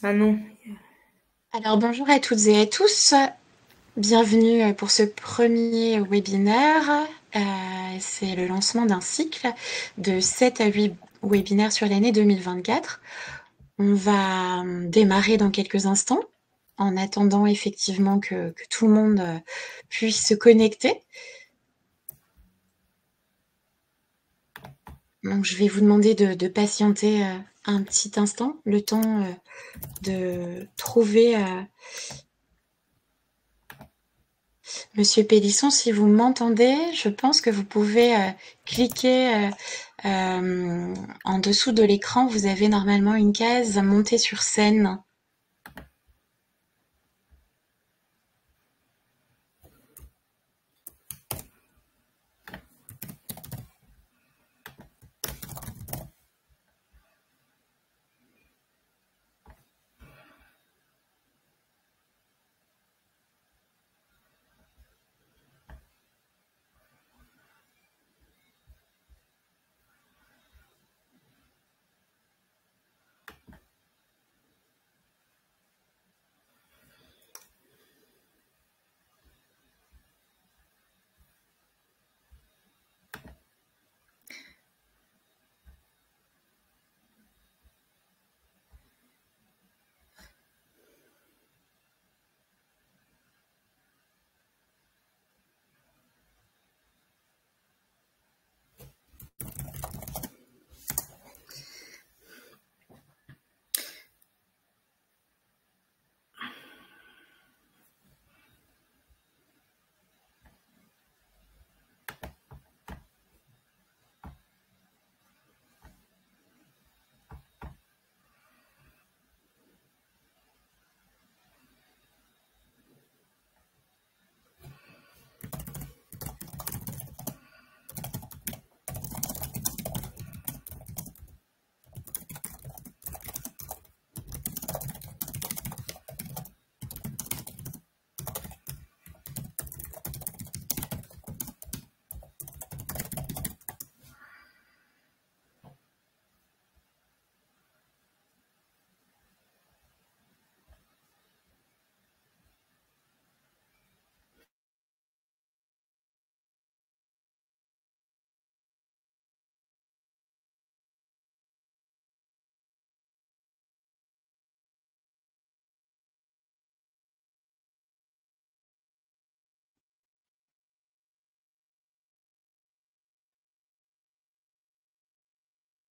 Ah non. Alors bonjour à toutes et à tous, bienvenue pour ce premier webinaire. C'est le lancement d'un cycle de 7 à 8 webinaires sur l'année 2024. On va démarrer dans quelques instants en attendant effectivement que tout le monde puisse se connecter. Donc je vais vous demander de patienter un petit instant, le temps de trouver Monsieur Pélisson, si vous m'entendez, je pense que vous pouvez cliquer en dessous de l'écran. Vous avez normalement une case montée sur scène.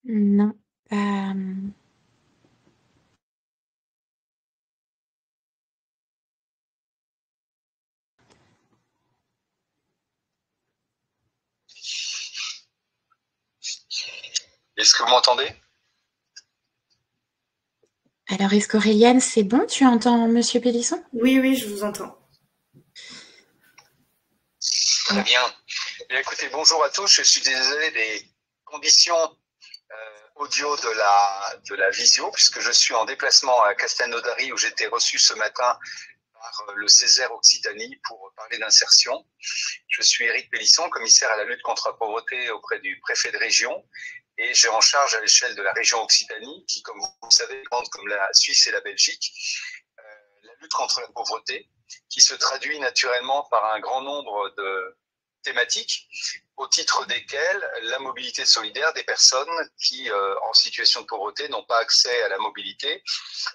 Non. Est-ce que vous m'entendez? Alors, est-ce qu'Auréliane, c'est bon? Tu entends Monsieur Pélisson? Oui, oui, je vous entends. Très bien. Bien, écoutez, bonjour à tous. Je suis désolé des conditions audio de la visio, puisque je suis en déplacement à Castelnaudary, où j'étais reçu ce matin par le Césaire Occitanie pour parler d'insertion. Je suis Éric Pélisson, commissaire à la lutte contre la pauvreté auprès du préfet de région, et j'ai en charge à l'échelle de la région Occitanie, qui, comme vous le savez, est grande comme la Suisse et la Belgique, la lutte contre la pauvreté, qui se traduit naturellement par un grand nombre de thématiques, au titre desquelles la mobilité solidaire des personnes qui, en situation de pauvreté, n'ont pas accès à la mobilité.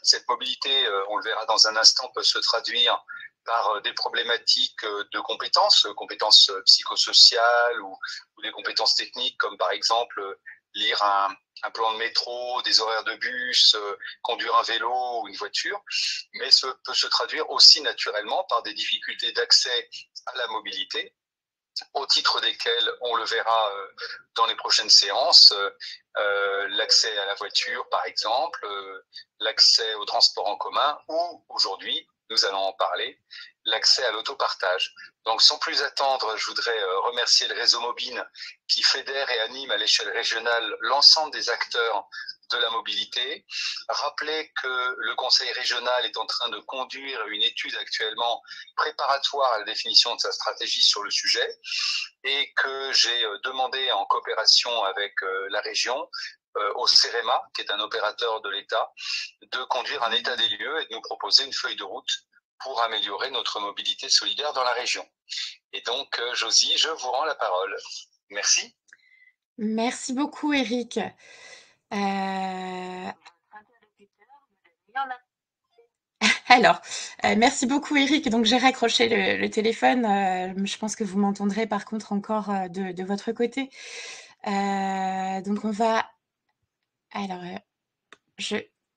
Cette mobilité, on le verra dans un instant, peut se traduire par des problématiques de compétences psychosociales ou des compétences techniques, comme par exemple lire un plan de métro, des horaires de bus, conduire un vélo ou une voiture, mais ça peut se traduire aussi naturellement par des difficultés d'accès à la mobilité, au titre desquelles, on le verra dans les prochaines séances, l'accès à la voiture par exemple, l'accès au transport en commun ou aujourd'hui, nous allons en parler, l'accès à l'autopartage. Donc sans plus attendre, je voudrais remercier le réseau Mobine qui fédère et anime à l'échelle régionale l'ensemble des acteurs de la mobilité. Rappeler que le Conseil régional est en train de conduire une étude actuellement préparatoire à la définition de sa stratégie sur le sujet et que j'ai demandé en coopération avec la région au CEREMA, qui est un opérateur de l'État, de conduire un état des lieux et de nous proposer une feuille de route pour améliorer notre mobilité solidaire dans la région. Et donc, Josie, je vous rends la parole. Merci. Merci beaucoup, Eric. Alors, merci beaucoup, Eric. Donc, j'ai raccroché le téléphone. Je pense que vous m'entendrez par contre encore de votre côté. Donc, on va... Alors,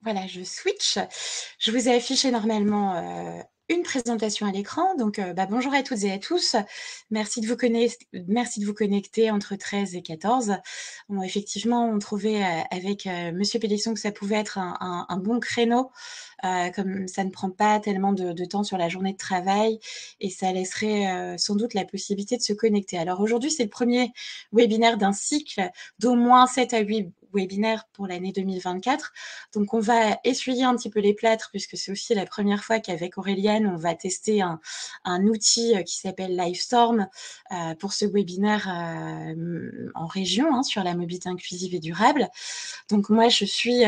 voilà, je switch. Je vous ai affiché normalement une présentation à l'écran. Donc, bonjour à toutes et à tous. Merci de vous connecter entre 13 et 14. Bon, effectivement, on trouvait avec Monsieur Pélisson que ça pouvait être un bon créneau, comme ça ne prend pas tellement de temps sur la journée de travail et ça laisserait sans doute la possibilité de se connecter. Alors aujourd'hui, c'est le premier webinaire d'un cycle d'au moins 7 à 8 webinaires pour l'année 2024. Donc, on va essuyer un petit peu les plâtres puisque c'est aussi la première fois qu'avec Auréliane, on va tester un outil qui s'appelle Livestorm pour ce webinaire en région sur la mobilité inclusive et durable. Donc, moi, je suis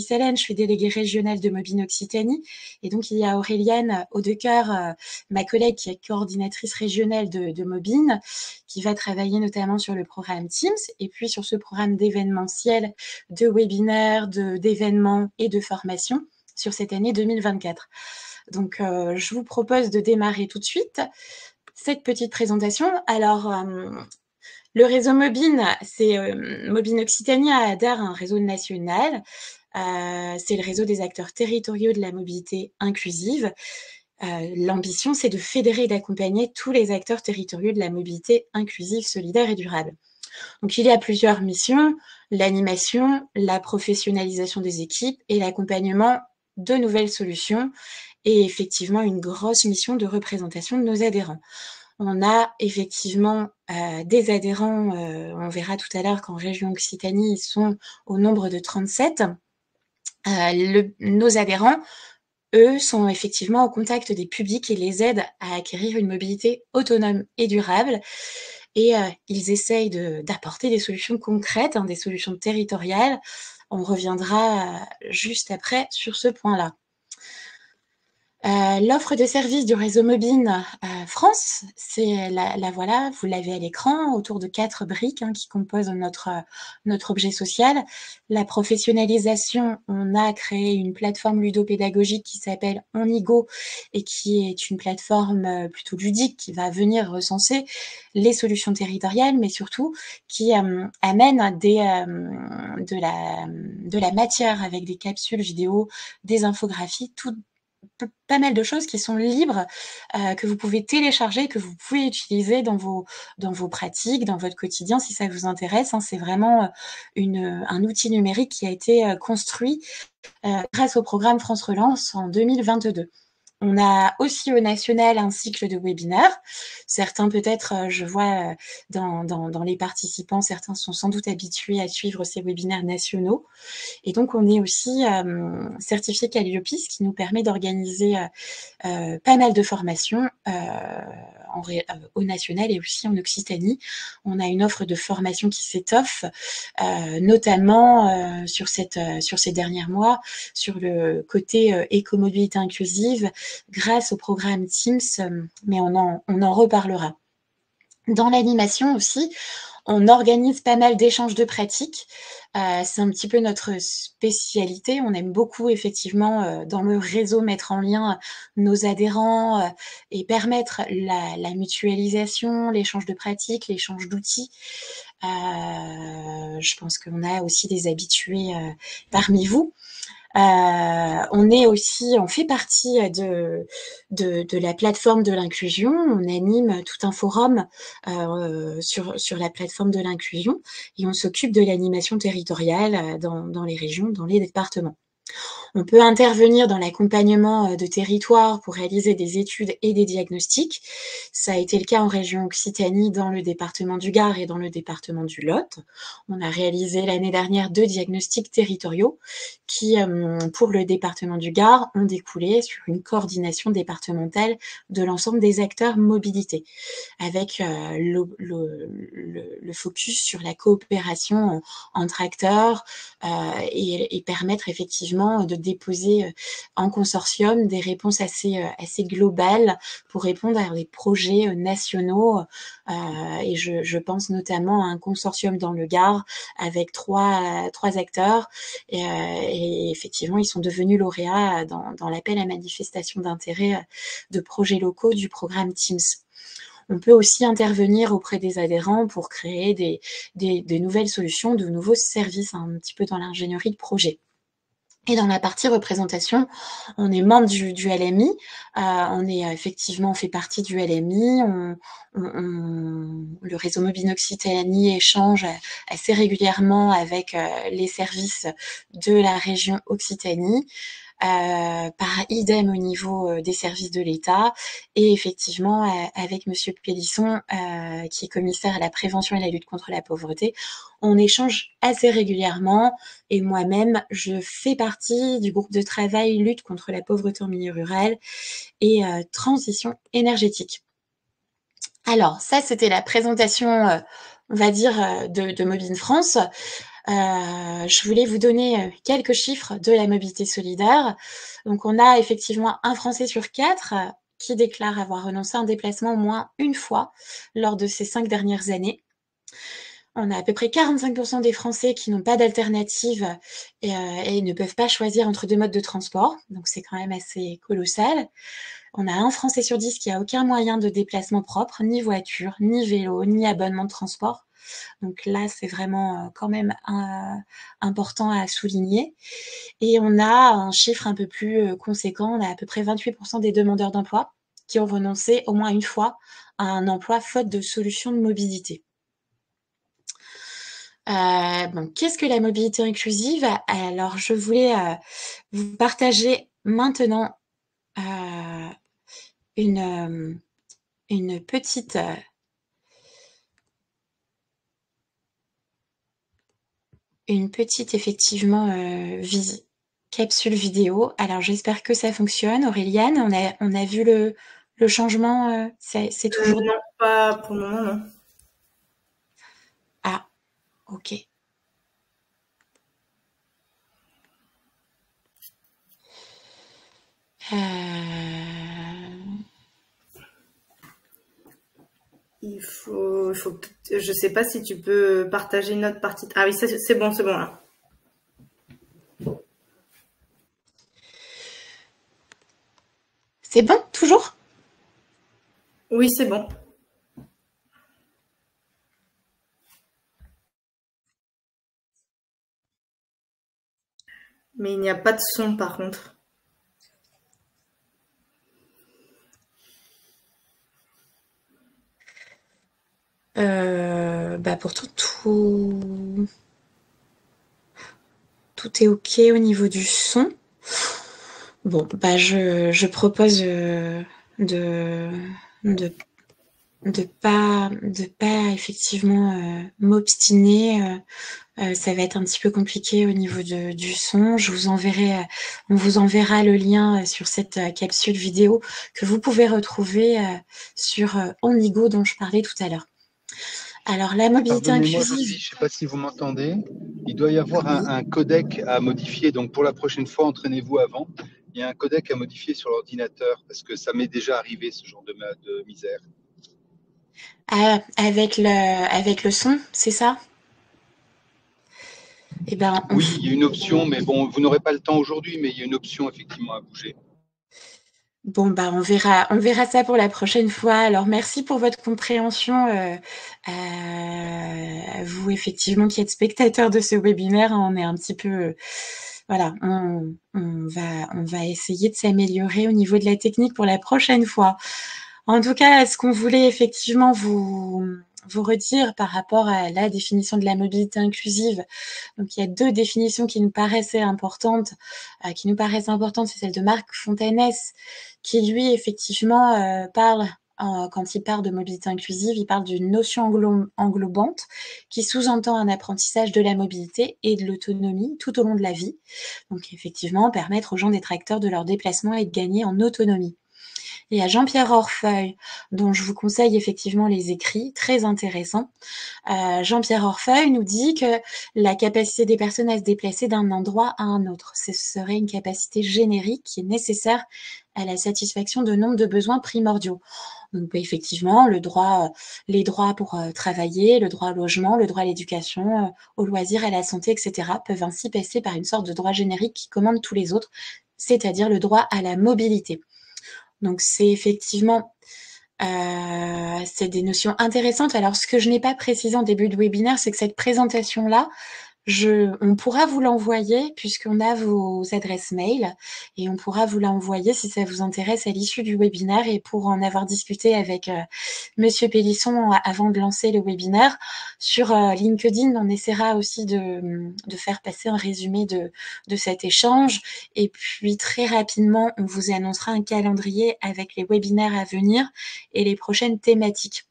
Célène, je suis déléguée régionale de Mobine Occitanie. Et donc, il y a Auréliane Audecoeur, ma collègue qui est coordinatrice régionale de Mobine, qui va travailler notamment sur le programme Teams et puis sur ce programme d'événementiel, de webinaires, d'événements et de formation sur cette année 2024. Donc, je vous propose de démarrer tout de suite cette petite présentation. Alors, le réseau Mobine, c'est Mobine Occitanie adhère à un réseau national. C'est le réseau des acteurs territoriaux de la mobilité inclusive. L'ambition, c'est de fédérer et d'accompagner tous les acteurs territoriaux de la mobilité inclusive, solidaire et durable. Donc, il y a plusieurs missions, l'animation, la professionnalisation des équipes et l'accompagnement de nouvelles solutions et effectivement une grosse mission de représentation de nos adhérents. On a effectivement des adhérents, on verra tout à l'heure qu'en région Occitanie, ils sont au nombre de 37. Nos adhérents, eux, sont effectivement au contact des publics et les aident à acquérir une mobilité autonome et durable. Et ils essayent d'apporter des solutions concrètes, des solutions territoriales. On reviendra juste après sur ce point-là. L'offre de service du réseau Mobine France, c'est la voilà, vous l'avez à l'écran, autour de 4 briques qui composent notre objet social. La professionnalisation, on a créé une plateforme ludopédagogique qui s'appelle OnIgo et qui est une plateforme plutôt ludique qui va venir recenser les solutions territoriales, mais surtout qui amène de la matière avec des capsules vidéo, des infographies, tout pas mal de choses qui sont libres, que vous pouvez télécharger, que vous pouvez utiliser dans vos pratiques, dans votre quotidien si ça vous intéresse. C'est vraiment un outil numérique qui a été construit grâce au programme France Relance en 2022. On a aussi au national un cycle de webinaires. Certains peut-être, je vois dans les participants, certains sont sans doute habitués à suivre ces webinaires nationaux. Et donc, on est aussi certifié Calliope, ce qui nous permet d'organiser pas mal de formations au national et aussi en Occitanie. On a une offre de formation qui s'étoffe, notamment sur ces derniers mois, sur le côté écomobilité inclusive, grâce au programme Teams, mais on en reparlera. Dans l'animation aussi, on organise pas mal d'échanges de pratiques. C'est un petit peu notre spécialité. On aime beaucoup, effectivement, dans le réseau, mettre en lien nos adhérents et permettre la mutualisation, l'échange de pratiques, l'échange d'outils. Je pense qu'on a aussi des habitués parmi vous. On fait partie de la plateforme de l'inclusion. On anime tout un forum sur la plateforme de l'inclusion et on s'occupe de l'animation territoriale dans les régions, dans les départements. On peut intervenir dans l'accompagnement de territoires pour réaliser des études et des diagnostics. Ça a été le cas en région Occitanie, dans le département du Gard et dans le département du Lot. On a réalisé l'année dernière 2 diagnostics territoriaux qui, pour le département du Gard, ont découlé sur une coordination départementale de l'ensemble des acteurs mobilité, avec le focus sur la coopération entre acteurs, et permettre effectivement de déposer en consortium des réponses assez globales pour répondre à des projets nationaux. Et je pense notamment à un consortium dans le Gard avec trois acteurs. Et effectivement, ils sont devenus lauréats dans l'appel à manifestation d'intérêt de projets locaux du programme Teams. On peut aussi intervenir auprès des adhérents pour créer des nouvelles solutions, de nouveaux services, un petit peu dans l'ingénierie de projet. Et dans la partie représentation, on est membre du LMI, on fait partie du LMI, le réseau Mobile Occitanie échange assez régulièrement avec les services de la région Occitanie. Par idem au niveau des services de l'État, et effectivement avec Monsieur Pélisson, qui est commissaire à la prévention et la lutte contre la pauvreté, on échange assez régulièrement, et moi-même je fais partie du groupe de travail lutte contre la pauvreté en milieu rural et transition énergétique. Alors ça, c'était la présentation, on va dire, de Mobile France. Je voulais vous donner quelques chiffres de la mobilité solidaire. Donc, on a effectivement un Français sur 4 qui déclare avoir renoncé à un déplacement au moins une fois lors de ces 5 dernières années. On a à peu près 45% des Français qui n'ont pas d'alternative et ne peuvent pas choisir entre 2 modes de transport. Donc, c'est quand même assez colossal. On a un Français sur 10 qui a aucun moyen de déplacement propre, ni voiture, ni vélo, ni abonnement de transport. Donc là, c'est vraiment quand même important à souligner. Et on a un chiffre un peu plus conséquent, on a à peu près 28% des demandeurs d'emploi qui ont renoncé au moins une fois à un emploi faute de solution de mobilité. Bon, qu'est-ce que la mobilité inclusive? Alors, je voulais vous partager maintenant une petite effectivement capsule vidéo. Alors j'espère que ça fonctionne. Auréliane, on a vu le changement, c'est toujours... Non, pas pour le moment, non. Ah, ok. Il faut je sais pas si tu peux partager une autre partie. Ah oui, c'est bon là. C'est bon, toujours? Oui, c'est bon. Mais il n'y a pas de son par contre. Pourtant tout est ok au niveau du son. Bon, je propose de pas effectivement m'obstiner. Ça va être un petit peu compliqué au niveau du son. On vous enverra le lien sur cette capsule vidéo que vous pouvez retrouver sur Onigo dont je parlais tout à l'heure. Alors, la mobilité Pardonnez-moi, inclusive... Sophie, je ne sais pas si vous m'entendez. Il doit y avoir un codec à modifier. Donc, pour la prochaine fois, entraînez-vous avant. Il y a un codec à modifier sur l'ordinateur parce que ça m'est déjà arrivé, ce genre de misère. Ah, avec le son, c'est ça? Eh ben, Oui, il y a une option, mais bon, vous n'aurez pas le temps aujourd'hui, mais il y a une option effectivement à bouger. Bon, on verra ça pour la prochaine fois. Alors, merci pour votre compréhension. Vous, effectivement, qui êtes spectateur de ce webinaire, on est un petit peu... voilà, on va essayer de s'améliorer au niveau de la technique pour la prochaine fois. En tout cas, ce qu'on voulait effectivement vous vous redire par rapport à la définition de la mobilité inclusive. Donc, il y a 2 définitions qui nous paraissaient importantes, c'est celle de Marc Fontanès, qui lui, effectivement, parle, quand il parle de mobilité inclusive, il parle d'une notion englobante qui sous-entend un apprentissage de la mobilité et de l'autonomie tout au long de la vie. Donc, effectivement, permettre aux gens d'être acteurs de leur déplacement et de gagner en autonomie. Il y a Jean-Pierre Orfeuille, dont je vous conseille effectivement les écrits, très intéressants. Jean-Pierre Orfeuille nous dit que la capacité des personnes à se déplacer d'un endroit à un autre, ce serait une capacité générique qui est nécessaire à la satisfaction de nombre de besoins primordiaux. Donc effectivement, les droits pour travailler, le droit au logement, le droit à l'éducation, au loisir, à la santé, etc. peuvent ainsi passer par une sorte de droit générique qui commande tous les autres, c'est-à-dire le droit à la mobilité. Donc c'est effectivement, c'est des notions intéressantes. Alors ce que je n'ai pas précisé en début de webinaire, c'est que cette présentation-là, on pourra vous l'envoyer puisqu'on a vos adresses mail et on pourra vous l'envoyer si ça vous intéresse à l'issue du webinaire. Et pour en avoir discuté avec Monsieur Pélisson avant de lancer le webinaire, sur LinkedIn, on essaiera aussi de faire passer un résumé de cet échange. Et puis très rapidement, on vous annoncera un calendrier avec les webinaires à venir et les prochaines thématiques.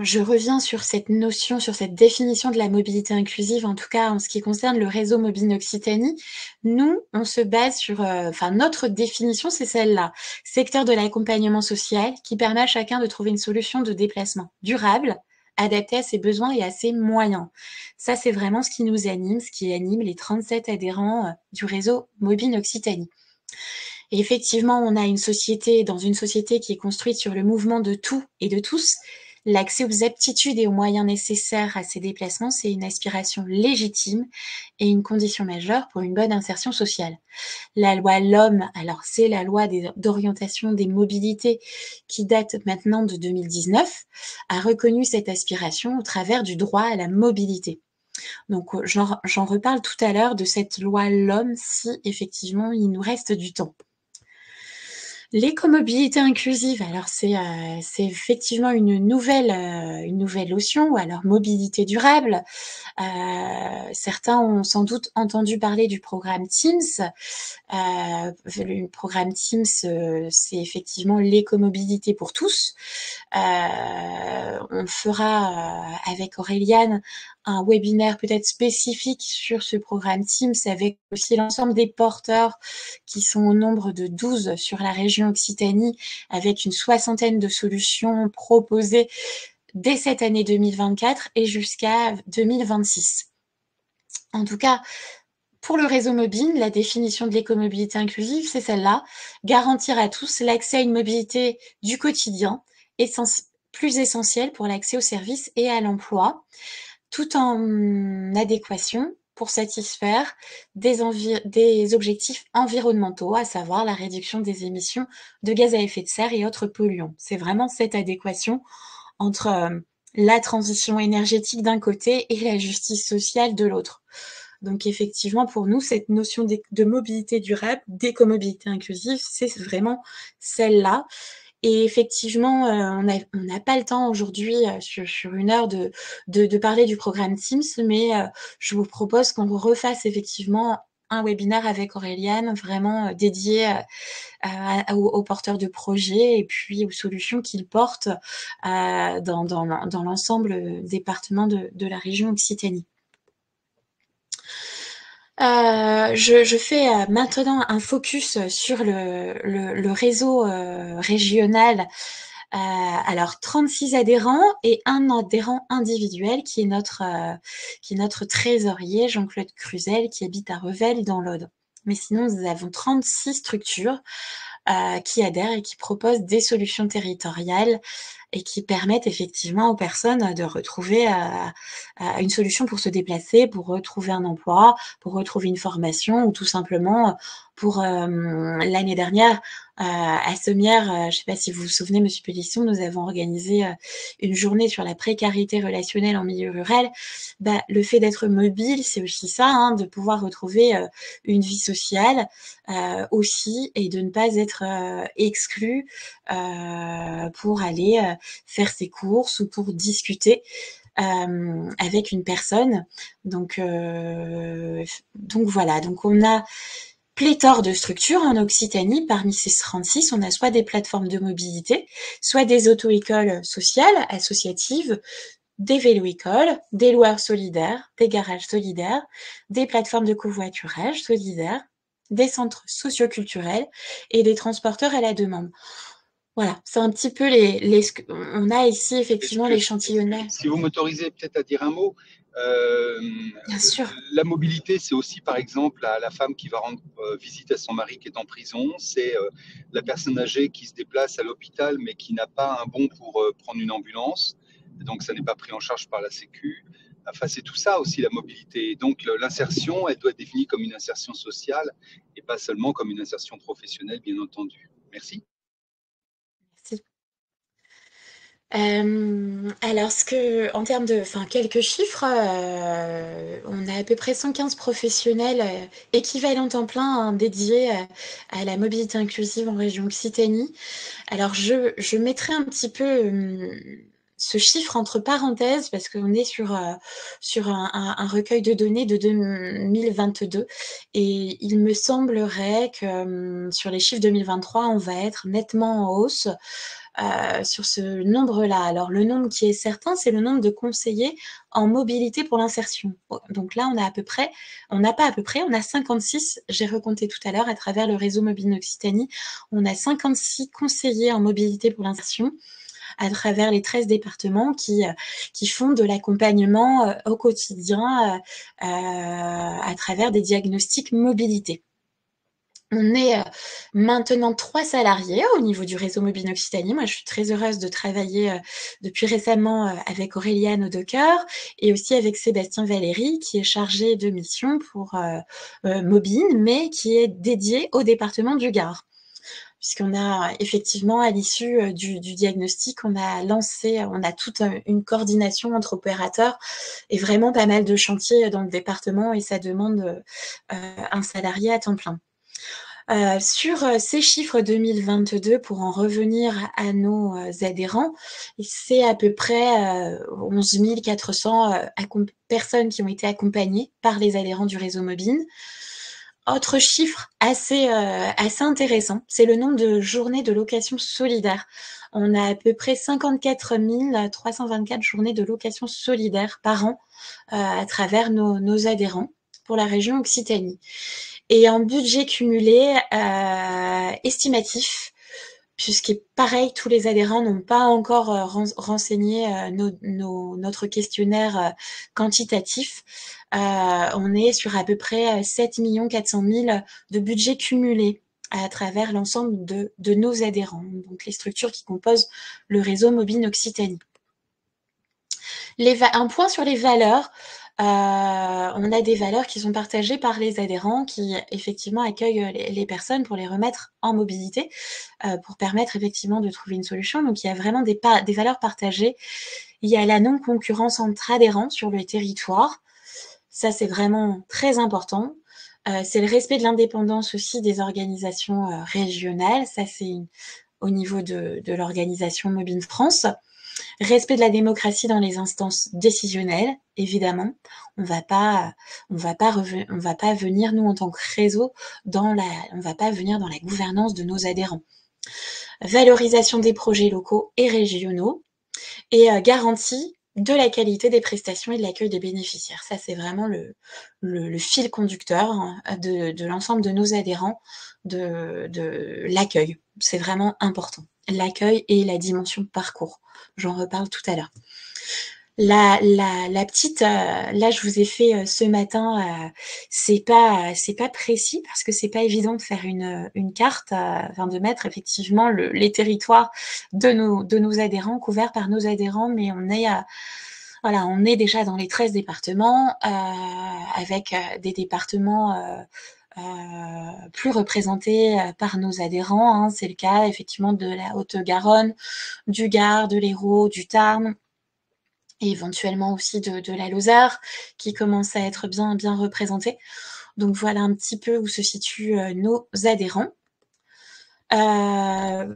Je reviens sur cette notion, sur cette définition de la mobilité inclusive, en tout cas en ce qui concerne le réseau Mobile Occitanie. Nous, on se base sur, notre définition, c'est celle-là. Secteur de l'accompagnement social qui permet à chacun de trouver une solution de déplacement durable, adaptée à ses besoins et à ses moyens. Ça, c'est vraiment ce qui nous anime, ce qui anime les 37 adhérents du réseau Mobile Occitanie. Et effectivement, on a dans une société qui est construite sur le mouvement de tout et de tous. L'accès aux aptitudes et aux moyens nécessaires à ces déplacements, c'est une aspiration légitime et une condition majeure pour une bonne insertion sociale. La loi LOM, alors c'est la loi d'orientation des mobilités qui date maintenant de 2019, a reconnu cette aspiration au travers du droit à la mobilité. Donc j'en reparle tout à l'heure de cette loi LOM si effectivement il nous reste du temps. L'écomobilité inclusive, alors c'est effectivement une nouvelle notion, ou alors mobilité durable. Certains ont sans doute entendu parler du programme TEAMS. Le programme TEAMS, c'est effectivement l'écomobilité pour tous. On fera avec Auréliane un webinaire peut-être spécifique sur ce programme TEAMS avec aussi l'ensemble des porteurs qui sont au nombre de 12 sur la région Occitanie avec une 60aine de solutions proposées dès cette année 2024 et jusqu'à 2026. En tout cas, pour le réseau mobile, la définition de l'écomobilité inclusive, c'est celle-là. Garantir à tous l'accès à une mobilité du quotidien, plus essentielle pour l'accès aux services et à l'emploi, tout en adéquation pour satisfaire des objectifs environnementaux, à savoir la réduction des émissions de gaz à effet de serre et autres polluants. C'est vraiment cette adéquation entre la transition énergétique d'un côté et la justice sociale de l'autre. Donc effectivement, pour nous, cette notion de mobilité durable, d'écomobilité inclusive, c'est vraiment celle-là. Et effectivement, on n'a pas le temps aujourd'hui sur une heure de parler du programme Teams, mais je vous propose qu'on refasse effectivement un webinaire avec Auréliane, vraiment dédié aux porteurs de projets et puis aux solutions qu'ils portent dans l'ensemble des départements de la région Occitanie. Je fais maintenant un focus sur le réseau régional. Alors 36 adhérents et un adhérent individuel qui est notre trésorier Jean-Claude Cruzel qui habite à Revel dans l'Aude. Mais sinon, nous avons 36 structures qui adhèrent et qui proposent des solutions territoriales et qui permettent effectivement aux personnes de retrouver une solution pour se déplacer, pour retrouver un emploi, pour retrouver une formation ou tout simplement pour l'année dernière, À Sommières, je ne sais pas si vous vous souvenez, Monsieur Pélisson, nous avons organisé une journée sur la précarité relationnelle en milieu rural. Le fait d'être mobile, c'est aussi ça, hein, de pouvoir retrouver une vie sociale aussi et de ne pas être exclu pour aller faire ses courses ou pour discuter avec une personne. Donc voilà, donc on a pléthore de structures en Occitanie. Parmi ces 36, on a soit des plateformes de mobilité, soit des auto-écoles sociales, associatives, des vélo-écoles, des loueurs solidaires, des garages solidaires, des plateformes de covoiturage solidaires, des centres socioculturels et des transporteurs à la demande. Voilà, c'est un petit peu on a ici effectivement l'échantillonnage. Si vous m'autorisez peut-être à dire un mot, Bien sûr. la mobilité, c'est aussi par exemple la femme qui va rendre visite à son mari qui est en prison, c'est la personne âgée qui se déplace à l'hôpital mais qui n'a pas un bon pour prendre une ambulance, donc ça n'est pas pris en charge par la Sécu. Enfin, c'est tout ça aussi la mobilité. Donc l'insertion, elle doit être définie comme une insertion sociale et pas seulement comme une insertion professionnelle, bien entendu. Merci. Merci. Alors, en termes quelques chiffres, on a à peu près 115 professionnels équivalents temps plein hein, dédiés à la mobilité inclusive en région Occitanie. Alors, je mettrai un petit peu ce chiffre entre parenthèses parce qu'on est sur un recueil de données de 2022 et il me semblerait que sur les chiffres 2023, on va être nettement en hausse. Sur ce nombre-là. Alors, le nombre qui est certain, c'est le nombre de conseillers en mobilité pour l'insertion. Donc là, on a 56, j'ai recompté tout à l'heure, à travers le réseau Mobile Occitanie, on a 56 conseillers en mobilité pour l'insertion à travers les 13 départements qui font de l'accompagnement au quotidien à travers des diagnostics mobilité. On est maintenant 3 salariés au niveau du réseau Mobile Occitanie. Moi, je suis très heureuse de travailler depuis récemment avec Auréliane Audecoeur et aussi avec Sébastien Valéry, qui est chargé de mission pour Mobile, mais qui est dédié au département du Gard. Puisqu'on a effectivement, à l'issue du diagnostic, on a toute une coordination entre opérateurs et vraiment pas mal de chantiers dans le département et ça demande un salarié à temps plein. Sur ces chiffres 2022, pour en revenir à nos adhérents, c'est à peu près 11 400 personnes qui ont été accompagnées par les adhérents du réseau Mobile. Autre chiffre assez intéressant, c'est le nombre de journées de location solidaire. On a à peu près 54 324 journées de location solidaire par an à travers nos adhérents pour la région Occitanie. Et en budget cumulé estimatif, puisque pareil, tous les adhérents n'ont pas encore renseigné notre questionnaire quantitatif. On est sur à peu près 7 400 000 de budget cumulé à travers l'ensemble de nos adhérents, donc les structures qui composent le réseau Mobile Occitanie. Un point sur les valeurs. On a des valeurs qui sont partagées par les adhérents qui effectivement accueillent les personnes pour les remettre en mobilité, pour permettre effectivement de trouver une solution. Donc il y a vraiment des valeurs partagées. Il y a la non-concurrence entre adhérents sur le territoire. Ça, c'est vraiment très important. C'est le respect de l'indépendance aussi des organisations régionales. Ça, c'est au niveau de l'organisation Mobile France. Respect de la démocratie dans les instances décisionnelles, évidemment. On va pas venir, nous, en tant que réseau, on va pas venir dans la gouvernance de nos adhérents. Valorisation des projets locaux et régionaux et garantie de la qualité des prestations et de l'accueil des bénéficiaires. Ça, c'est vraiment le fil conducteur de l'ensemble de nos adhérents, de l'accueil. C'est vraiment important. L'accueil et la dimension parcours. J'en reparle tout à l'heure. La petite, là je vous ai fait ce matin, c'est pas précis parce que c'est pas évident de faire une carte, de mettre effectivement les territoires de nos adhérents couverts par nos adhérents, mais on est déjà dans les 13 départements avec des départements plus représentés par nos adhérents, hein. C'est le cas effectivement de la Haute-Garonne, du Gard, de l'Hérault, du Tarn, et éventuellement aussi de la Lozère, qui commence à être bien représentés. Donc voilà un petit peu où se situent nos adhérents.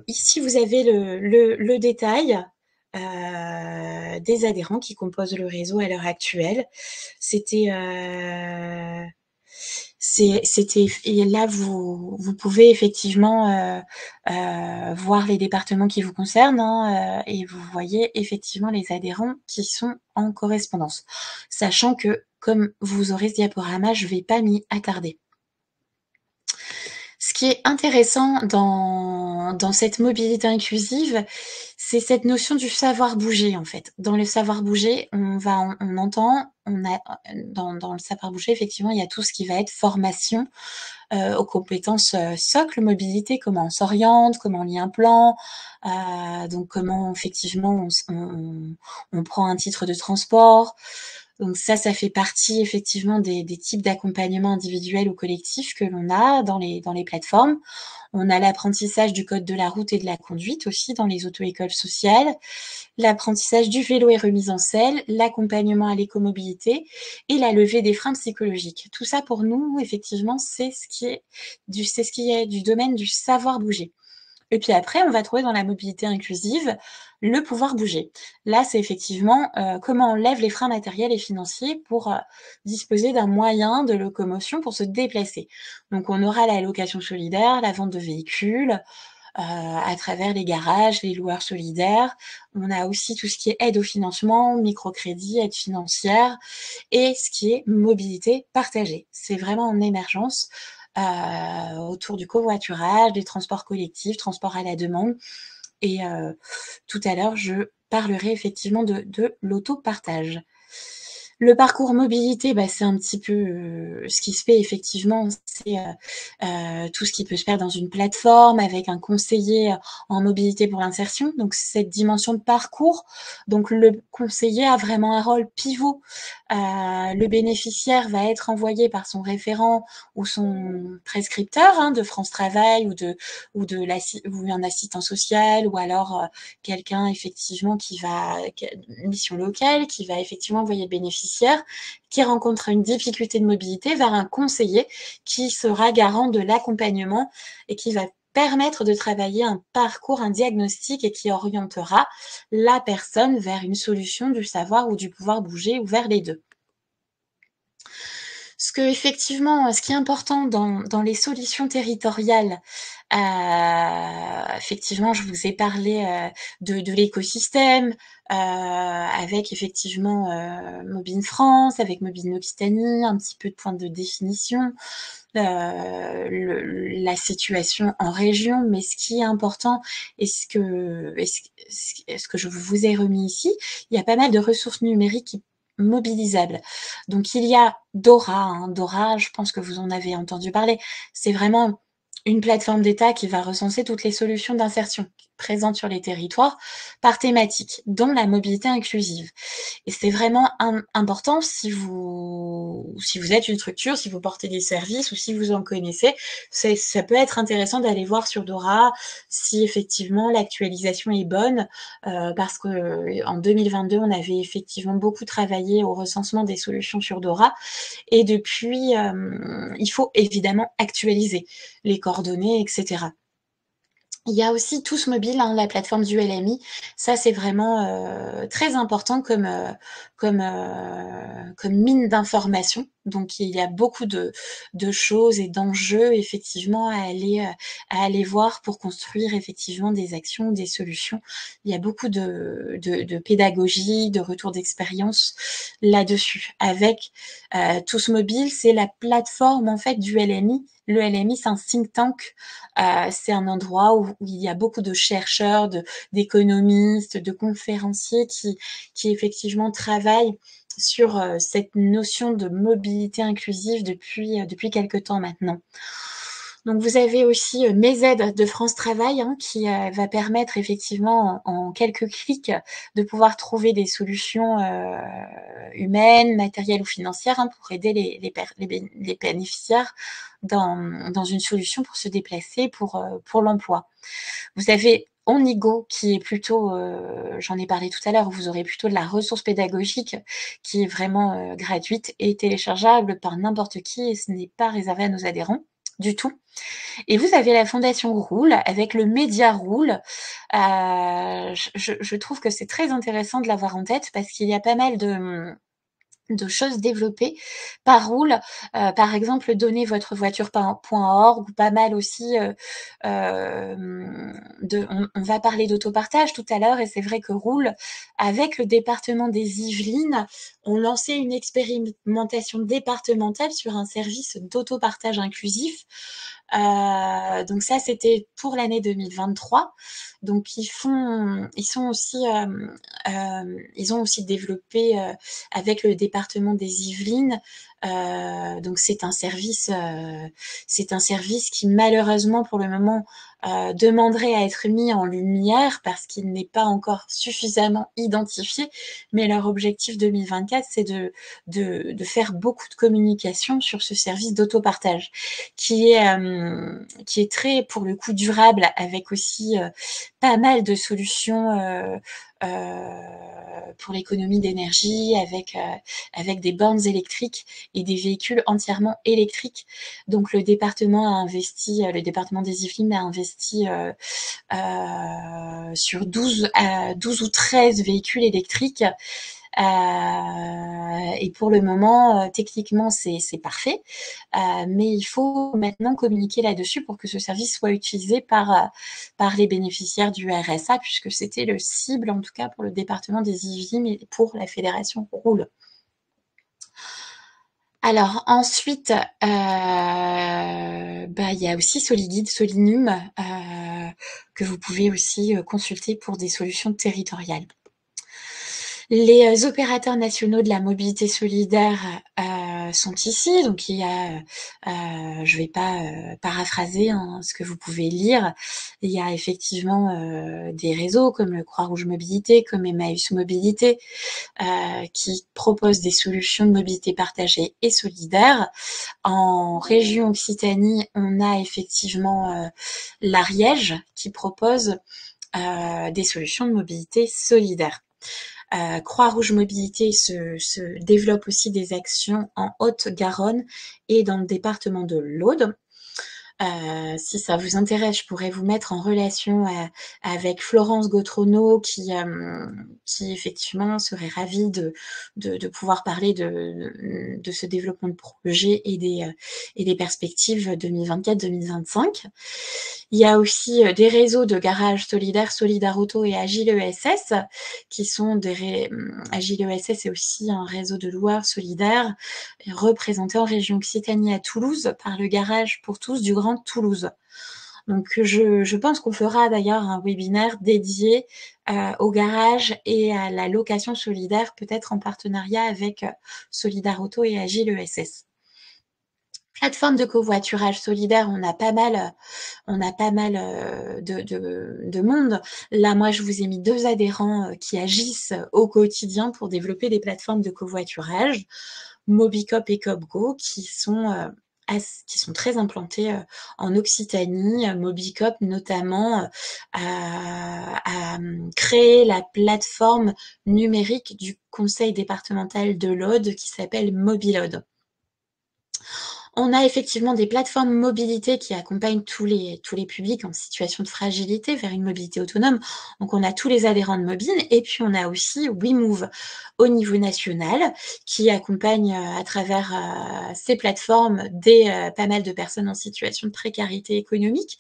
Ici, vous avez le détail des adhérents qui composent le réseau à l'heure actuelle. C'était et là vous pouvez effectivement voir les départements qui vous concernent, hein, et vous voyez effectivement les adhérents qui sont en correspondance. Sachant que, comme vous aurez ce diaporama, je ne vais pas m'y attarder. Ce qui est intéressant dans cette mobilité inclusive, c'est cette notion du savoir bouger, en fait. Dans le savoir bouger, on entend, dans le savoir bouger, effectivement, il y a tout ce qui va être formation aux compétences socles, mobilité, comment on s'oriente, comment on lit un plan, donc comment effectivement on prend un titre de transport. Donc ça fait partie effectivement des types d'accompagnement individuel ou collectif que l'on a dans les plateformes. On a l'apprentissage du code de la route et de la conduite aussi dans les auto-écoles sociales, l'apprentissage du vélo et remise en selle, l'accompagnement à l'écomobilité et la levée des freins psychologiques. Tout ça pour nous, effectivement, c'est ce qui est du domaine du savoir bouger. Et puis après, on va trouver dans la mobilité inclusive le pouvoir bouger. Là, c'est effectivement comment on lève les freins matériels et financiers pour disposer d'un moyen de locomotion pour se déplacer. Donc, on aura la location solidaire, la vente de véhicules, à travers les garages, les loueurs solidaires. On a aussi tout ce qui est aide au financement, microcrédit, aide financière, et ce qui est mobilité partagée. C'est vraiment en émergence autour du covoiturage, des transports collectifs, transports à la demande. Et tout à l'heure, je parlerai effectivement de l'autopartage. Le parcours mobilité, c'est un petit peu ce qui se fait effectivement, c'est tout ce qui peut se faire dans une plateforme avec un conseiller en mobilité pour l'insertion. Donc cette dimension de parcours, donc le conseiller a vraiment un rôle pivot. Le bénéficiaire va être envoyé par son référent ou son prescripteur, hein, de France Travail ou un assistant social, ou alors quelqu'un effectivement une mission locale qui va effectivement envoyer le bénéficiaire qui rencontre une difficulté de mobilité vers un conseiller qui sera garant de l'accompagnement et qui va permettre de travailler un parcours, un diagnostic, et qui orientera la personne vers une solution du savoir ou du pouvoir bouger, ou vers les deux. Ce qui est important dans les solutions territoriales, effectivement, je vous ai parlé de l'écosystème, avec effectivement Mobile France, avec Mobile Occitanie, un petit peu de point de définition, la situation en région, mais ce qui est important et ce que je vous ai remis ici, il y a pas mal de ressources numériques mobilisables. Donc il y a Dora, hein. Dora, je pense que vous en avez entendu parler. C'est vraiment une plateforme d'État qui va recenser toutes les solutions d'insertion présentes sur les territoires par thématique, dont la mobilité inclusive. Et c'est vraiment important si vous êtes une structure, si vous portez des services ou si vous en connaissez, ça peut être intéressant d'aller voir sur Dora si effectivement l'actualisation est bonne, parce que en 2022, on avait effectivement beaucoup travaillé au recensement des solutions sur Dora, et depuis, il faut évidemment actualiser les coordonnées, etc. Il y a aussi Tous Mobile, hein, la plateforme du LMI. Ça, c'est vraiment très important comme mine d'informations. Donc, il y a beaucoup de choses et d'enjeux, effectivement, à aller voir pour construire, effectivement, des actions, des solutions. Il y a beaucoup de pédagogie, de retour d'expérience là-dessus. Avec Tous Mobile, c'est la plateforme, en fait, du LMI. Le LMI, c'est un think tank. C'est un endroit où il y a beaucoup de chercheurs, d'économistes, de conférenciers qui effectivement travaillent sur cette notion de mobilité inclusive depuis quelque temps maintenant. Donc vous avez aussi Mes aides de France Travail qui va permettre effectivement en quelques clics de pouvoir trouver des solutions humaines, matérielles ou financières pour aider les bénéficiaires dans une solution pour se déplacer pour l'emploi. Vous avez Onigo qui est plutôt, j'en ai parlé tout à l'heure, vous aurez plutôt de la ressource pédagogique qui est vraiment gratuite et téléchargeable par n'importe qui et ce n'est pas réservé à nos adhérents du tout. Et vous avez la Fondation Roule avec le Média Roule. Je trouve que c'est très intéressant de l'avoir en tête parce qu'il y a pas mal de choses développées par Roule. Par exemple, donnezvotrevoiture.org ou pas mal aussi on va parler d'autopartage tout à l'heure et c'est vrai que Roule, avec le département des Yvelines, ont lancé une expérimentation départementale sur un service d'autopartage inclusif. Donc ça, c'était pour l'année 2023. Donc ils ont aussi développé avec le département des Yvelines. Donc c'est un service qui malheureusement pour le moment demanderait à être mis en lumière parce qu'il n'est pas encore suffisamment identifié. Mais leur objectif 2024, c'est de faire beaucoup de communication sur ce service d'autopartage qui est très pour le coup durable avec aussi pas mal de solutions pour l'économie d'énergie avec des bornes électriques et des véhicules entièrement électriques. Donc le département des Yvelines a investi sur 12 ou 13 véhicules électriques. Et pour le moment, techniquement, c'est parfait, mais il faut maintenant communiquer là-dessus pour que ce service soit utilisé par les bénéficiaires du RSA, puisque c'était le cible, en tout cas pour le département des Yvelines et pour la fédération Roule. Alors ensuite, il y a aussi Soliguide, Solinum, que vous pouvez aussi consulter pour des solutions territoriales. Les opérateurs nationaux de la mobilité solidaire sont ici, donc il y a, je vais pas paraphraser ce que vous pouvez lire, il y a effectivement des réseaux comme le Croix-Rouge Mobilité, comme Emmaüs Mobilité, qui proposent des solutions de mobilité partagée et solidaire. En région Occitanie, on a effectivement l'Ariège qui propose des solutions de mobilité solidaire. Croix-Rouge Mobilité se développe aussi des actions en Haute-Garonne et dans le département de l'Aude. Si ça vous intéresse, je pourrais vous mettre en relation avec Florence Gautrono qui effectivement serait ravie de pouvoir parler de ce développement de projet et des perspectives 2024-2025. Il y a aussi des réseaux de garages solidaires, Solidarauto et Agile ESS, qui sont Agile ESS est aussi un réseau de loueurs solidaires représenté en région Occitanie à Toulouse par le Garage pour tous du Grand Toulouse. Donc je pense qu'on fera d'ailleurs un webinaire dédié au garage et à la location solidaire, peut-être en partenariat avec Solidarauto et Agile ESS. Plateforme de covoiturage solidaire, on a pas mal de monde. Là, moi, je vous ai mis 2 adhérents qui agissent au quotidien pour développer des plateformes de covoiturage, Mobicop et Copgo, qui sont très implantés en Occitanie. Mobicop, notamment, a créé la plateforme numérique du conseil départemental de l'Aude qui s'appelle Mobilode. On a effectivement des plateformes mobilité qui accompagnent tous les publics en situation de fragilité vers une mobilité autonome. Donc, on a tous les adhérents de Mobile et puis on a aussi WeMove au niveau national qui accompagne à travers ces plateformes pas mal de personnes en situation de précarité économique.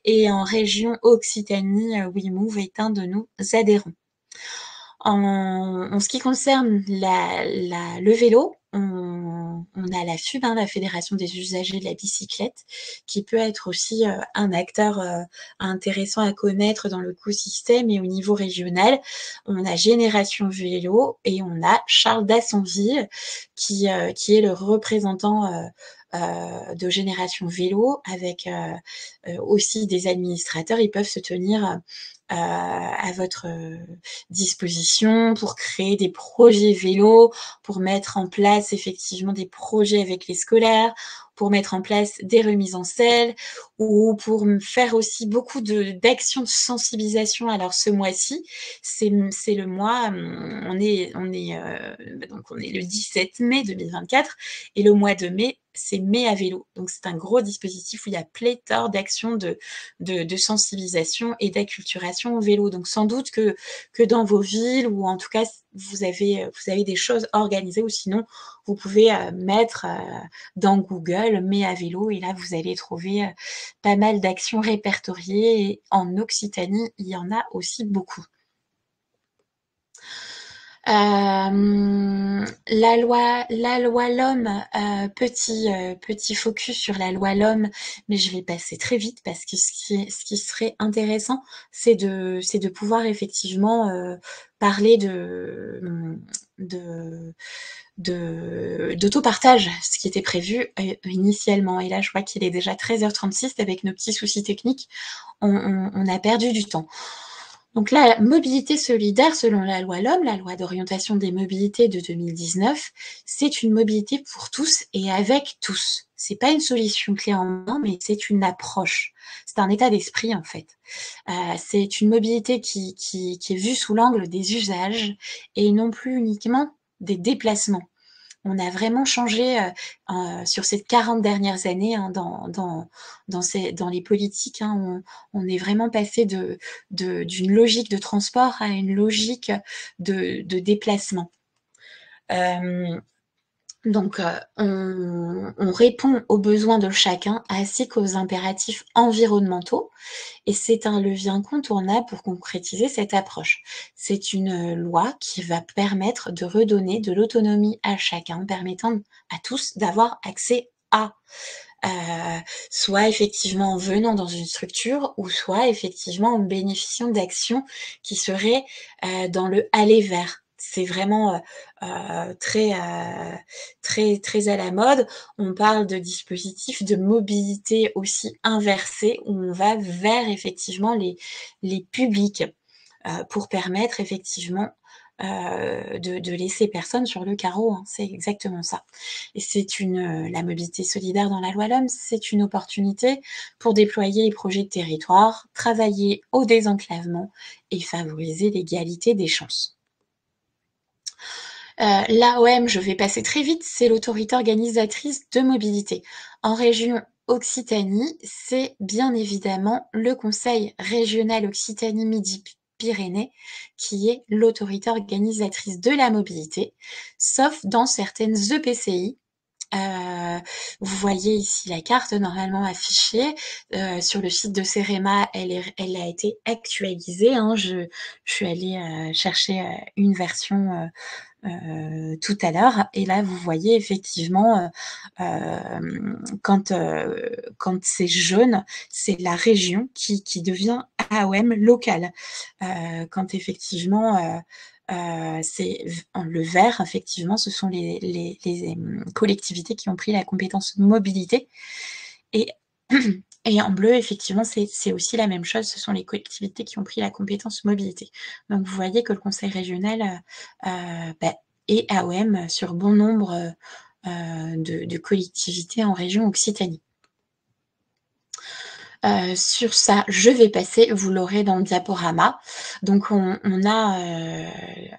Et en région Occitanie, WeMove est un de nos adhérents. En ce qui concerne le vélo, on a la FUB, la Fédération des usagers de la bicyclette, qui peut être aussi un acteur intéressant à connaître dans l'écosystème et au niveau régional. On a Génération Vélo et on a Charles d'Assonville qui est le représentant de génération vélo, avec aussi des administrateurs. Ils peuvent se tenir à votre disposition pour créer des projets vélo, pour mettre en place effectivement des projets avec les scolaires, pour mettre en place des remises en selle, ou pour faire aussi beaucoup d'actions de sensibilisation. Alors ce mois-ci, c'est le mois, on est le 17 mai 2024, et le mois de mai, c'est Mai à vélo. Donc c'est un gros dispositif où il y a pléthore d'actions de sensibilisation et d'acculturation au vélo. Donc sans doute que dans vos villes, ou en tout cas vous avez des choses organisées, ou sinon vous pouvez mettre dans Google Mai à vélo, et là vous allez trouver pas mal d'actions répertoriées, et en Occitanie il y en a aussi beaucoup. La loi l'homme, petit focus sur la loi l'homme, mais je vais passer très vite, parce que ce qui serait intéressant, c'est de pouvoir effectivement parler d'autopartage, ce qui était prévu initialement. Et là, je vois qu'il est déjà 13h36, avec nos petits soucis techniques, on a perdu du temps. Donc la mobilité solidaire, selon la loi l'homme, la loi d'orientation des mobilités de 2019, c'est une mobilité pour tous et avec tous. C'est pas une solution clé en main, mais c'est une approche. C'est un état d'esprit, en fait. C'est une mobilité qui est vue sous l'angle des usages, et non plus uniquement des déplacements. On a vraiment changé sur ces 40 dernières années, hein, dans les politiques. Hein, on est vraiment passé d'une logique de transport à une logique de déplacement. Donc, on répond aux besoins de chacun, ainsi qu'aux impératifs environnementaux, et c'est un levier incontournable pour concrétiser cette approche. C'est une loi qui va permettre de redonner de l'autonomie à chacun, permettant à tous d'avoir accès à, soit effectivement en venant dans une structure, ou soit effectivement en bénéficiant d'actions qui seraient dans le aller vers. C'est vraiment très à la mode. On parle de dispositifs de mobilité aussi inversés, où on va vers effectivement les publics pour permettre effectivement de laisser personne sur le carreau. Hein. C'est exactement ça. Et c'est la mobilité solidaire dans la loi l'homme, c'est une opportunité pour déployer les projets de territoire, travailler au désenclavement et favoriser l'égalité des chances. L'AOM, je vais passer très vite, c'est l'autorité organisatrice de mobilité. En région Occitanie, c'est bien évidemment le Conseil régional Occitanie-Midi-Pyrénées qui est l'autorité organisatrice de la mobilité, sauf dans certaines EPCI. Vous voyez ici la carte normalement affichée sur le site de CEREMA. Elle a été actualisée. Hein. Je suis allée chercher une version tout à l'heure, et là vous voyez effectivement quand c'est jaune, c'est la région qui devient AOM locale. Quand effectivement c'est le vert, effectivement, ce sont les collectivités qui ont pris la compétence mobilité, et en bleu, effectivement, c'est aussi la même chose, ce sont les collectivités qui ont pris la compétence mobilité. Donc vous voyez que le conseil régional est AOM sur bon nombre de collectivités en région Occitanie. Sur ça, je vais passer, vous l'aurez dans le diaporama. Donc on a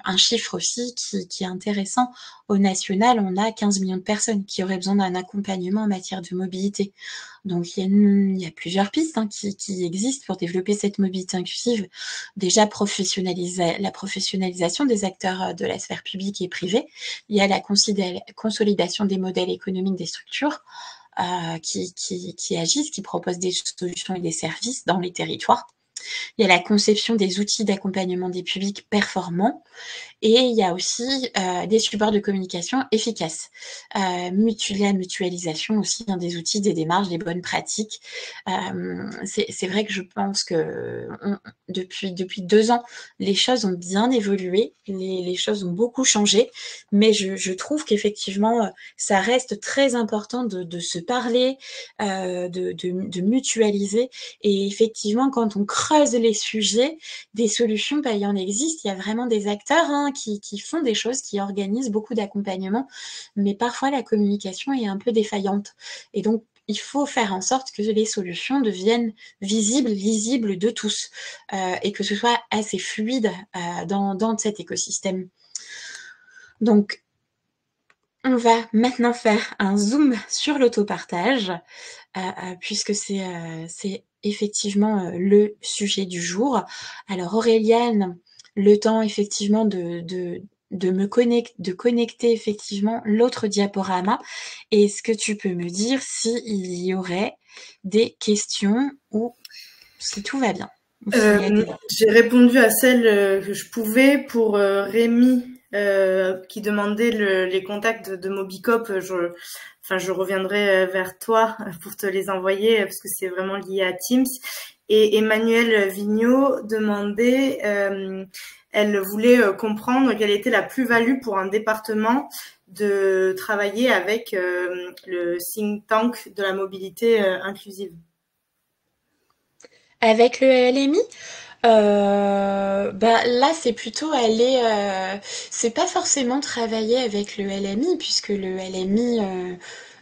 un chiffre aussi qui est intéressant. Au national, on a 15 millions de personnes qui auraient besoin d'un accompagnement en matière de mobilité. Donc il y a plusieurs pistes qui existent pour développer cette mobilité inclusive. Déjà, la professionnalisation des acteurs de la sphère publique et privée. Il y a la consolidation des modèles économiques des structures qui agissent, qui proposent des solutions et des services dans les territoires. Il y a la conception des outils d'accompagnement des publics performants et il y a aussi des supports de communication efficaces. La mutualisation aussi des outils, des démarches, des bonnes pratiques. C'est vrai que je pense que depuis 2 ans, les choses ont bien évolué, les choses ont beaucoup changé, mais je trouve qu'effectivement, ça reste très important de se parler, de mutualiser et effectivement, quand on creuse les sujets, des solutions, il y en existe. Il y a vraiment des acteurs qui font des choses, qui organisent beaucoup d'accompagnement, mais parfois la communication est un peu défaillante. Et donc, il faut faire en sorte que les solutions deviennent visibles, lisibles de tous, et que ce soit assez fluide dans cet écosystème. Donc, on va maintenant faire un zoom sur l'autopartage, puisque c'est effectivement le sujet du jour. Alors Auréliane, le temps effectivement de connecter effectivement l'autre diaporama. Est-ce que tu peux me dire s'il y aurait des questions ou si tout va bien? J'ai répondu à celles que je pouvais. Pour Rémi, qui demandait les contacts de Mobicop, je reviendrai vers toi pour te les envoyer parce que c'est vraiment lié à Teams. Et Emmanuel Vigneault demandait, elle voulait comprendre quelle était la plus-value pour un département de travailler avec le think tank de la mobilité inclusive. Avec le LMI, là c'est plutôt aller, c'est pas forcément travailler avec le LMI puisque le LMI,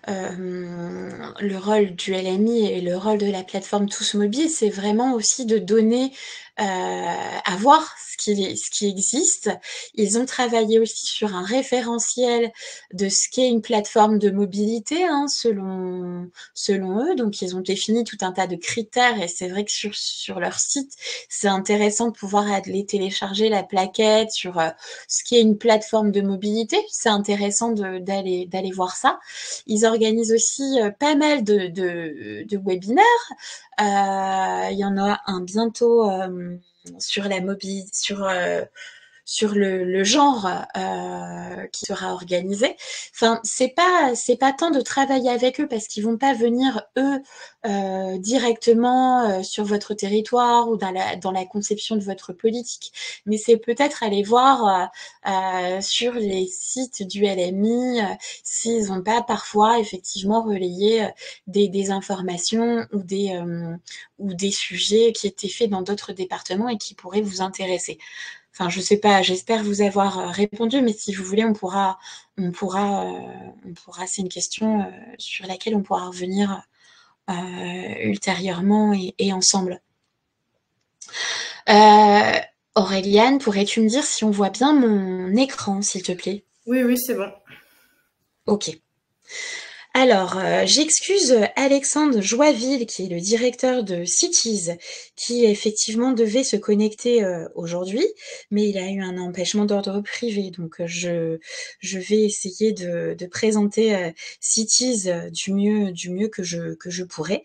le rôle du LMI et le rôle de la plateforme Tous Mobile, c'est vraiment aussi de donner, à voir ce qui existe. Ils ont travaillé aussi sur un référentiel de ce qu'est une plateforme de mobilité, selon eux. Donc, ils ont défini tout un tas de critères et c'est vrai que sur leur site, c'est intéressant de pouvoir aller télécharger la plaquette sur ce qu'est une plateforme de mobilité. C'est intéressant d'aller voir ça. Ils organisent aussi pas mal de webinaires. Il y en a un bientôt sur la mobilité, sur le genre qui sera organisé. Enfin, c'est pas tant de travailler avec eux parce qu'ils vont pas venir eux directement sur votre territoire ou dans la conception de votre politique, mais c'est peut-être aller voir sur les sites du LMI s'ils n'ont pas parfois effectivement relayé des informations ou des sujets qui étaient faits dans d'autres départements et qui pourraient vous intéresser. Enfin, je sais pas, j'espère vous avoir répondu, mais si vous voulez, on pourra, c'est une question sur laquelle on pourra revenir ultérieurement et ensemble. Auréliane, pourrais-tu me dire si on voit bien mon écran, s'il te plaît? Oui, c'est bon. Ok. Alors, j'excuse Alexandre Joiville, qui est le directeur de Cities, qui effectivement devait se connecter aujourd'hui, mais il a eu un empêchement d'ordre privé. Donc, je vais essayer de présenter Cities du mieux que je pourrai.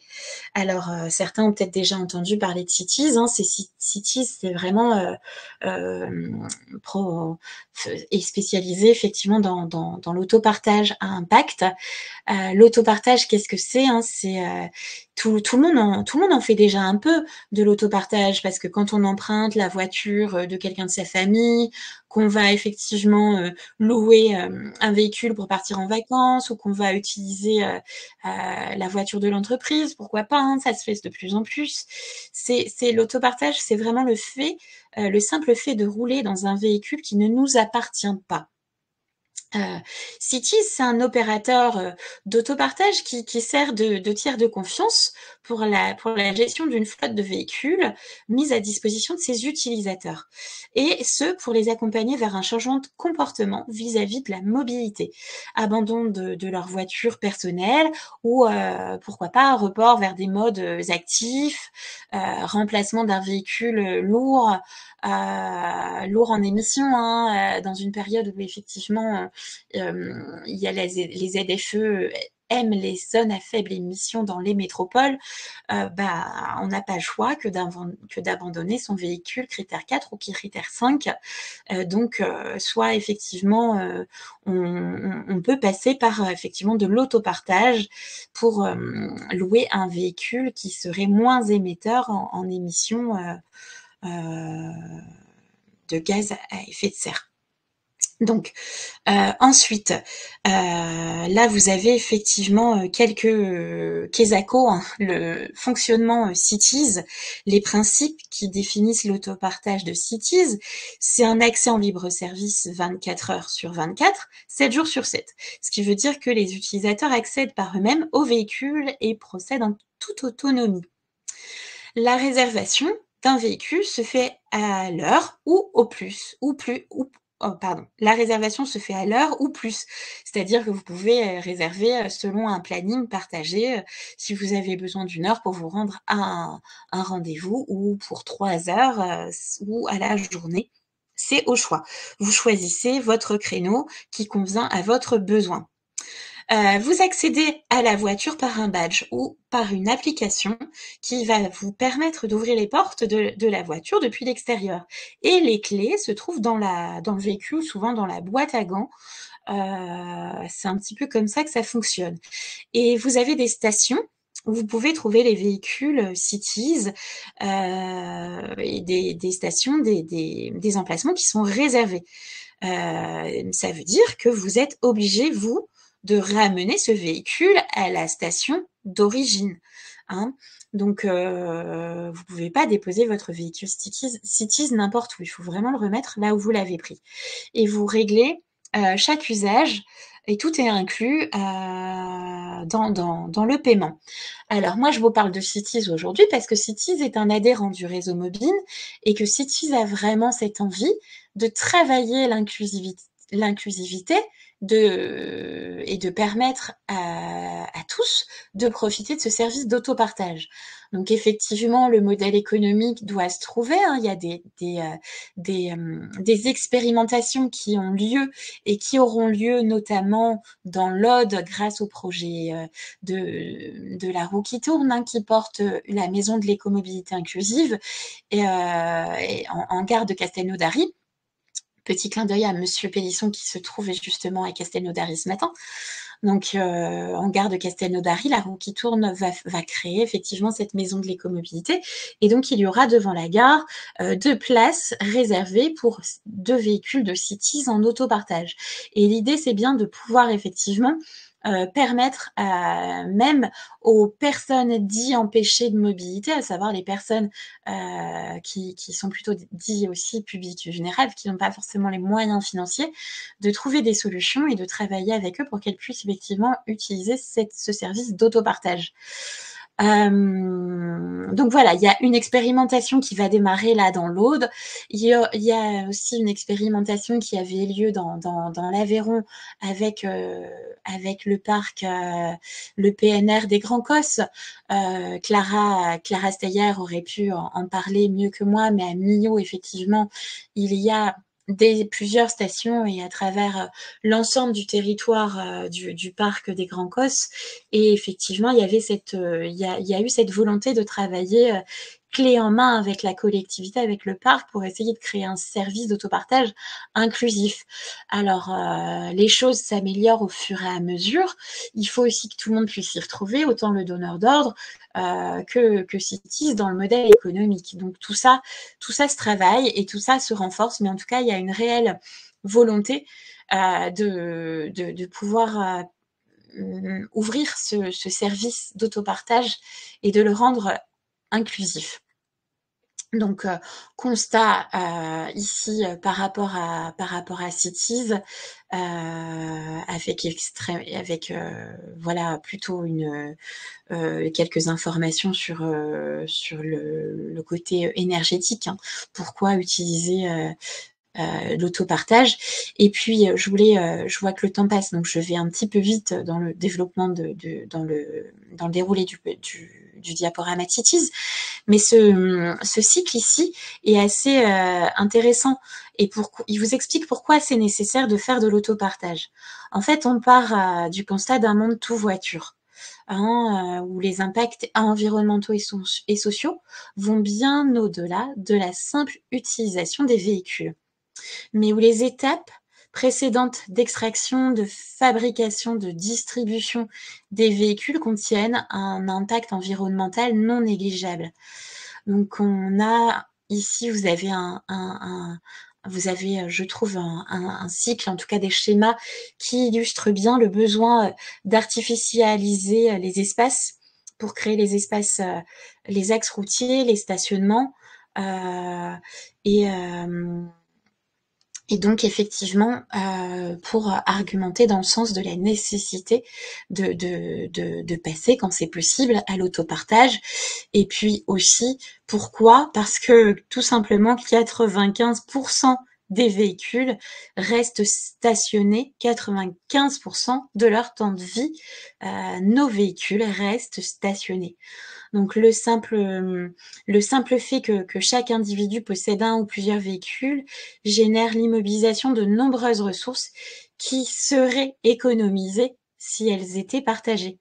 Alors, certains ont peut-être déjà entendu parler de Cities. Cities, c'est vraiment est spécialisé effectivement dans l'autopartage à impact. L'autopartage, qu'est-ce que c'est? C'est tout le monde en fait déjà un peu de l'autopartage parce que quand on emprunte la voiture de quelqu'un de sa famille, qu'on va effectivement louer un véhicule pour partir en vacances ou qu'on va utiliser la voiture de l'entreprise, pourquoi pas, ça se fait de plus en plus. C'est l'autopartage, c'est vraiment le simple fait de rouler dans un véhicule qui ne nous appartient pas. Cities, c'est un opérateur d'autopartage qui sert de tiers de confiance pour la gestion d'une flotte de véhicules mise à disposition de ses utilisateurs. Et ce, pour les accompagner vers un changement de comportement vis-à-vis de la mobilité. Abandon de leur voiture personnelle ou pourquoi pas report vers des modes actifs, remplacement d'un véhicule lourd en émissions, dans une période où effectivement il y a les ZFE aime les zones à faible émission dans les métropoles, on n'a pas le choix que d'abandonner son véhicule critère 4 ou critère 5. Donc, soit effectivement, on peut passer par effectivement de l'autopartage pour louer un véhicule qui serait moins émetteur en émissions de gaz à effet de serre. Donc, ensuite, là, vous avez effectivement quelques quesacos, hein, le fonctionnement Cities, les principes qui définissent l'autopartage de Cities. C'est un accès en libre service 24 heures sur 24, 7 jours sur 7. Ce qui veut dire que les utilisateurs accèdent par eux-mêmes au véhicule et procèdent en toute autonomie. La réservation d'un véhicule se fait à l'heure ou au plus, la réservation se fait à l'heure ou plus, c'est-à-dire que vous pouvez réserver selon un planning partagé, si vous avez besoin d'une heure pour vous rendre à un rendez-vous ou pour 3 heures ou à la journée. C'est au choix. Vous choisissez votre créneau qui convient à votre besoin. Vous accédez à la voiture par un badge ou par une application qui va vous permettre d'ouvrir les portes de la voiture depuis l'extérieur. Et les clés se trouvent dans le véhicule, souvent dans la boîte à gants. C'est un petit peu comme ça que ça fonctionne. Et vous avez des stations où vous pouvez trouver les véhicules Cities et des stations, des emplacements qui sont réservés. Ça veut dire que vous êtes obligé, vous, de ramener ce véhicule à la station d'origine. Hein. Donc, vous pouvez pas déposer votre véhicule Cities n'importe où. Il faut vraiment le remettre là où vous l'avez pris. Et vous réglez chaque usage et tout est inclus dans le paiement. Alors, moi, je vous parle de Cities aujourd'hui parce que Cities est un adhérent du réseau mobile et que Cities a vraiment cette envie de travailler l'inclusivité et de permettre à tous de profiter de ce service d'autopartage. Donc effectivement, le modèle économique doit se trouver. Hein. Il y a des expérimentations qui ont lieu et qui auront lieu notamment dans l'Aude grâce au projet de la roue qui tourne, hein, qui porte la maison de l'écomobilité inclusive et en gare de Castelnaudary. Petit clin d'œil à Monsieur Pélisson qui se trouvait justement à Castelnaudary ce matin. Donc, en gare de Castelnaudary, la roue qui tourne va créer effectivement cette maison de l'écomobilité. Et donc, il y aura devant la gare 2 places réservées pour 2 véhicules de Cities en autopartage. Et l'idée, c'est bien de pouvoir effectivement permettre même aux personnes dites empêchées de mobilité, à savoir les personnes qui sont plutôt dites aussi publiques vulnérables, qui n'ont pas forcément les moyens financiers, de trouver des solutions et de travailler avec eux pour qu'elles puissent effectivement utiliser ce service d'autopartage. Donc voilà, il y a une expérimentation qui va démarrer là dans l'Aude. Il y a aussi une expérimentation qui avait lieu dans l'Aveyron avec le parc, le PNR des Grands Cosses. Clara Steyer aurait pu en parler mieux que moi, mais à Millau, effectivement, il y a plusieurs stations et à travers l'ensemble du territoire du parc des Grands Cosses. Et effectivement, il y a eu cette volonté de travailler clé en main avec la collectivité, avec le parc, pour essayer de créer un service d'autopartage inclusif. Alors, les choses s'améliorent au fur et à mesure. Il faut aussi que tout le monde puisse s'y retrouver, autant le donneur d'ordre que Cities dans le modèle économique. Donc tout ça se travaille et tout ça se renforce, mais en tout cas, il y a une réelle volonté de pouvoir ouvrir ce service d'autopartage et de le rendre inclusif. Donc, constat ici par rapport à Cities, avec voilà plutôt quelques informations sur le côté énergétique. Hein. Pourquoi utiliser l'autopartage. Et puis je vois que le temps passe, donc je vais un petit peu vite dans le développement dans le déroulé du diaporama TITIS. Mais ce cycle ici est assez intéressant et il vous explique pourquoi c'est nécessaire de faire de l'autopartage. En fait, on part du constat d'un monde tout voiture, où les impacts environnementaux et sociaux vont bien au-delà de la simple utilisation des véhicules, mais où les étapes précédentes d'extraction, de fabrication, de distribution des véhicules contiennent un impact environnemental non négligeable. Donc on a ici, vous avez je trouve, un cycle, en tout cas des schémas qui illustrent bien le besoin d'artificialiser les espaces pour créer les espaces, les axes routiers, les stationnements, et donc effectivement, pour argumenter dans le sens de la nécessité de passer, quand c'est possible, à l'autopartage. Et puis aussi, pourquoi? Parce que tout simplement 95% des véhicules restent stationnés 95% de leur temps de vie. Nos véhicules restent stationnés. Donc le simple fait que chaque individu possède un ou plusieurs véhicules génère l'immobilisation de nombreuses ressources qui seraient économisées si elles étaient partagées.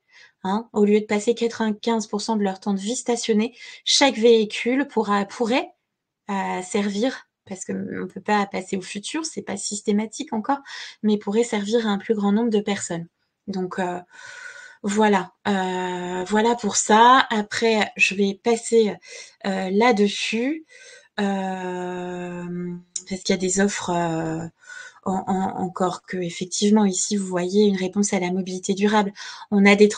Au lieu de passer 95% de leur temps de vie stationné, chaque véhicule pourrait servir, parce qu'on ne peut pas passer au futur, c'est pas systématique encore, mais pourrait servir à un plus grand nombre de personnes. Donc voilà pour ça. Après, je vais passer là-dessus parce qu'il y a des offres encore que effectivement ici vous voyez une réponse à la mobilité durable. On a des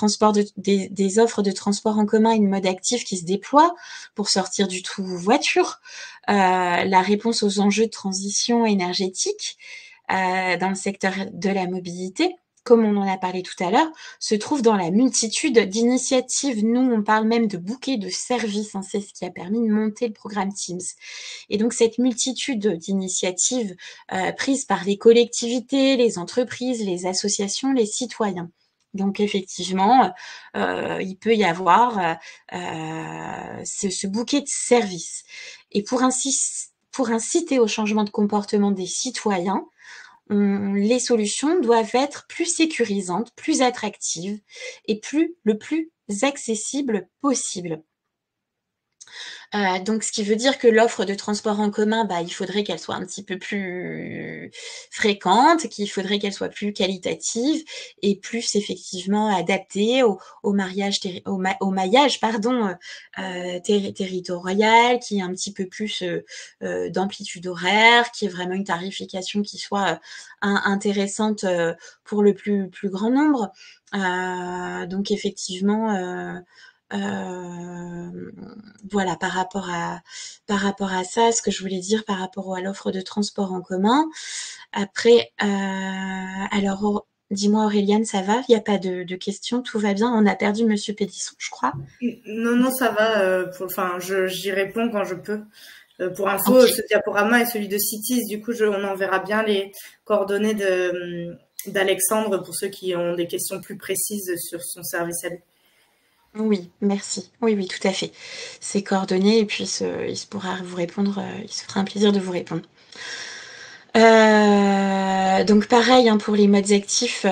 offres de transport en commun et de mode actif qui se déploient pour sortir du tout voiture. La réponse aux enjeux de transition énergétique dans le secteur de la mobilité, comme on en a parlé tout à l'heure, se trouve dans la multitude d'initiatives. Nous, on parle même de bouquets de services, c'est ce qui a permis de monter le programme Teams. Et donc, cette multitude d'initiatives prises par les collectivités, les entreprises, les associations, les citoyens. Donc, effectivement, il peut y avoir ce bouquet de services. Et pour inciter au changement de comportement des citoyens, les solutions doivent être plus sécurisantes, plus attractives et le plus accessibles possible. Donc, ce qui veut dire que l'offre de transport en commun, il faudrait qu'elle soit un petit peu plus fréquente, qu'il faudrait qu'elle soit plus qualitative et plus effectivement adaptée au maillage territorial, qui est un petit peu plus d'amplitude horaire, qui est vraiment une tarification qui soit intéressante pour le plus grand nombre. Donc effectivement, voilà, par rapport à ça, ce que je voulais dire par rapport à l'offre de transport en commun. Après, alors, dis-moi Auréliane, ça va? Il n'y a pas de questions? Tout va bien? On a perdu Monsieur Pélisson, je crois. Non, ça va. J'y réponds quand je peux. Pour info, okay. Ce diaporama est celui de CITIS. Du coup, on enverra bien les coordonnées d'Alexandre pour ceux qui ont des questions plus précises sur son service à lui. Oui, merci. Oui, tout à fait. C'est coordonné et puis il se pourra vous répondre, il se fera un plaisir de vous répondre. Donc pareil pour les modes actifs,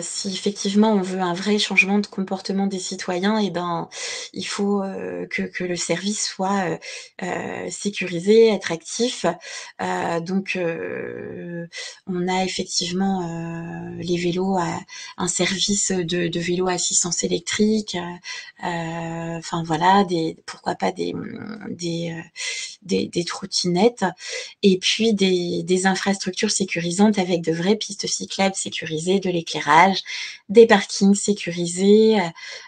si effectivement on veut un vrai changement de comportement des citoyens, il faut que le service soit sécurisé, attractif. Donc on a effectivement les vélos, un service de vélo à assistance électrique, voilà, pourquoi pas des trottinettes, et puis des infrastructures sécurisantes avec avec de vraies pistes cyclables sécurisées, de l'éclairage, des parkings sécurisés,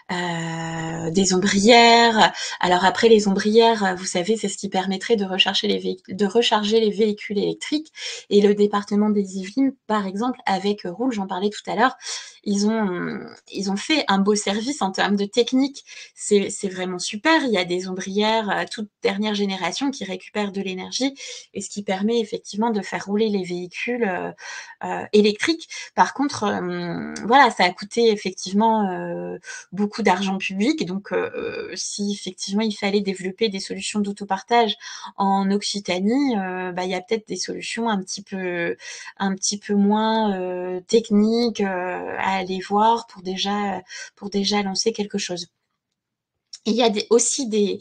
des ombrières. Alors après, les ombrières, vous savez, c'est ce qui permettrait de recharger les véhicules électriques. Et le département des Yvelines, par exemple, avec Roule, j'en parlais tout à l'heure, ils ont fait un beau service en termes de technique. C'est vraiment super. Il y a des ombrières toute dernière génération qui récupèrent de l'énergie et ce qui permet effectivement de faire rouler les véhicules électriques. Par contre, voilà, ça a coûté effectivement beaucoup d'argent public. Donc, si effectivement il fallait développer des solutions d'autopartage en Occitanie, il y a peut-être des solutions un petit peu moins techniques à aller voir pour déjà lancer quelque chose. Il y a aussi des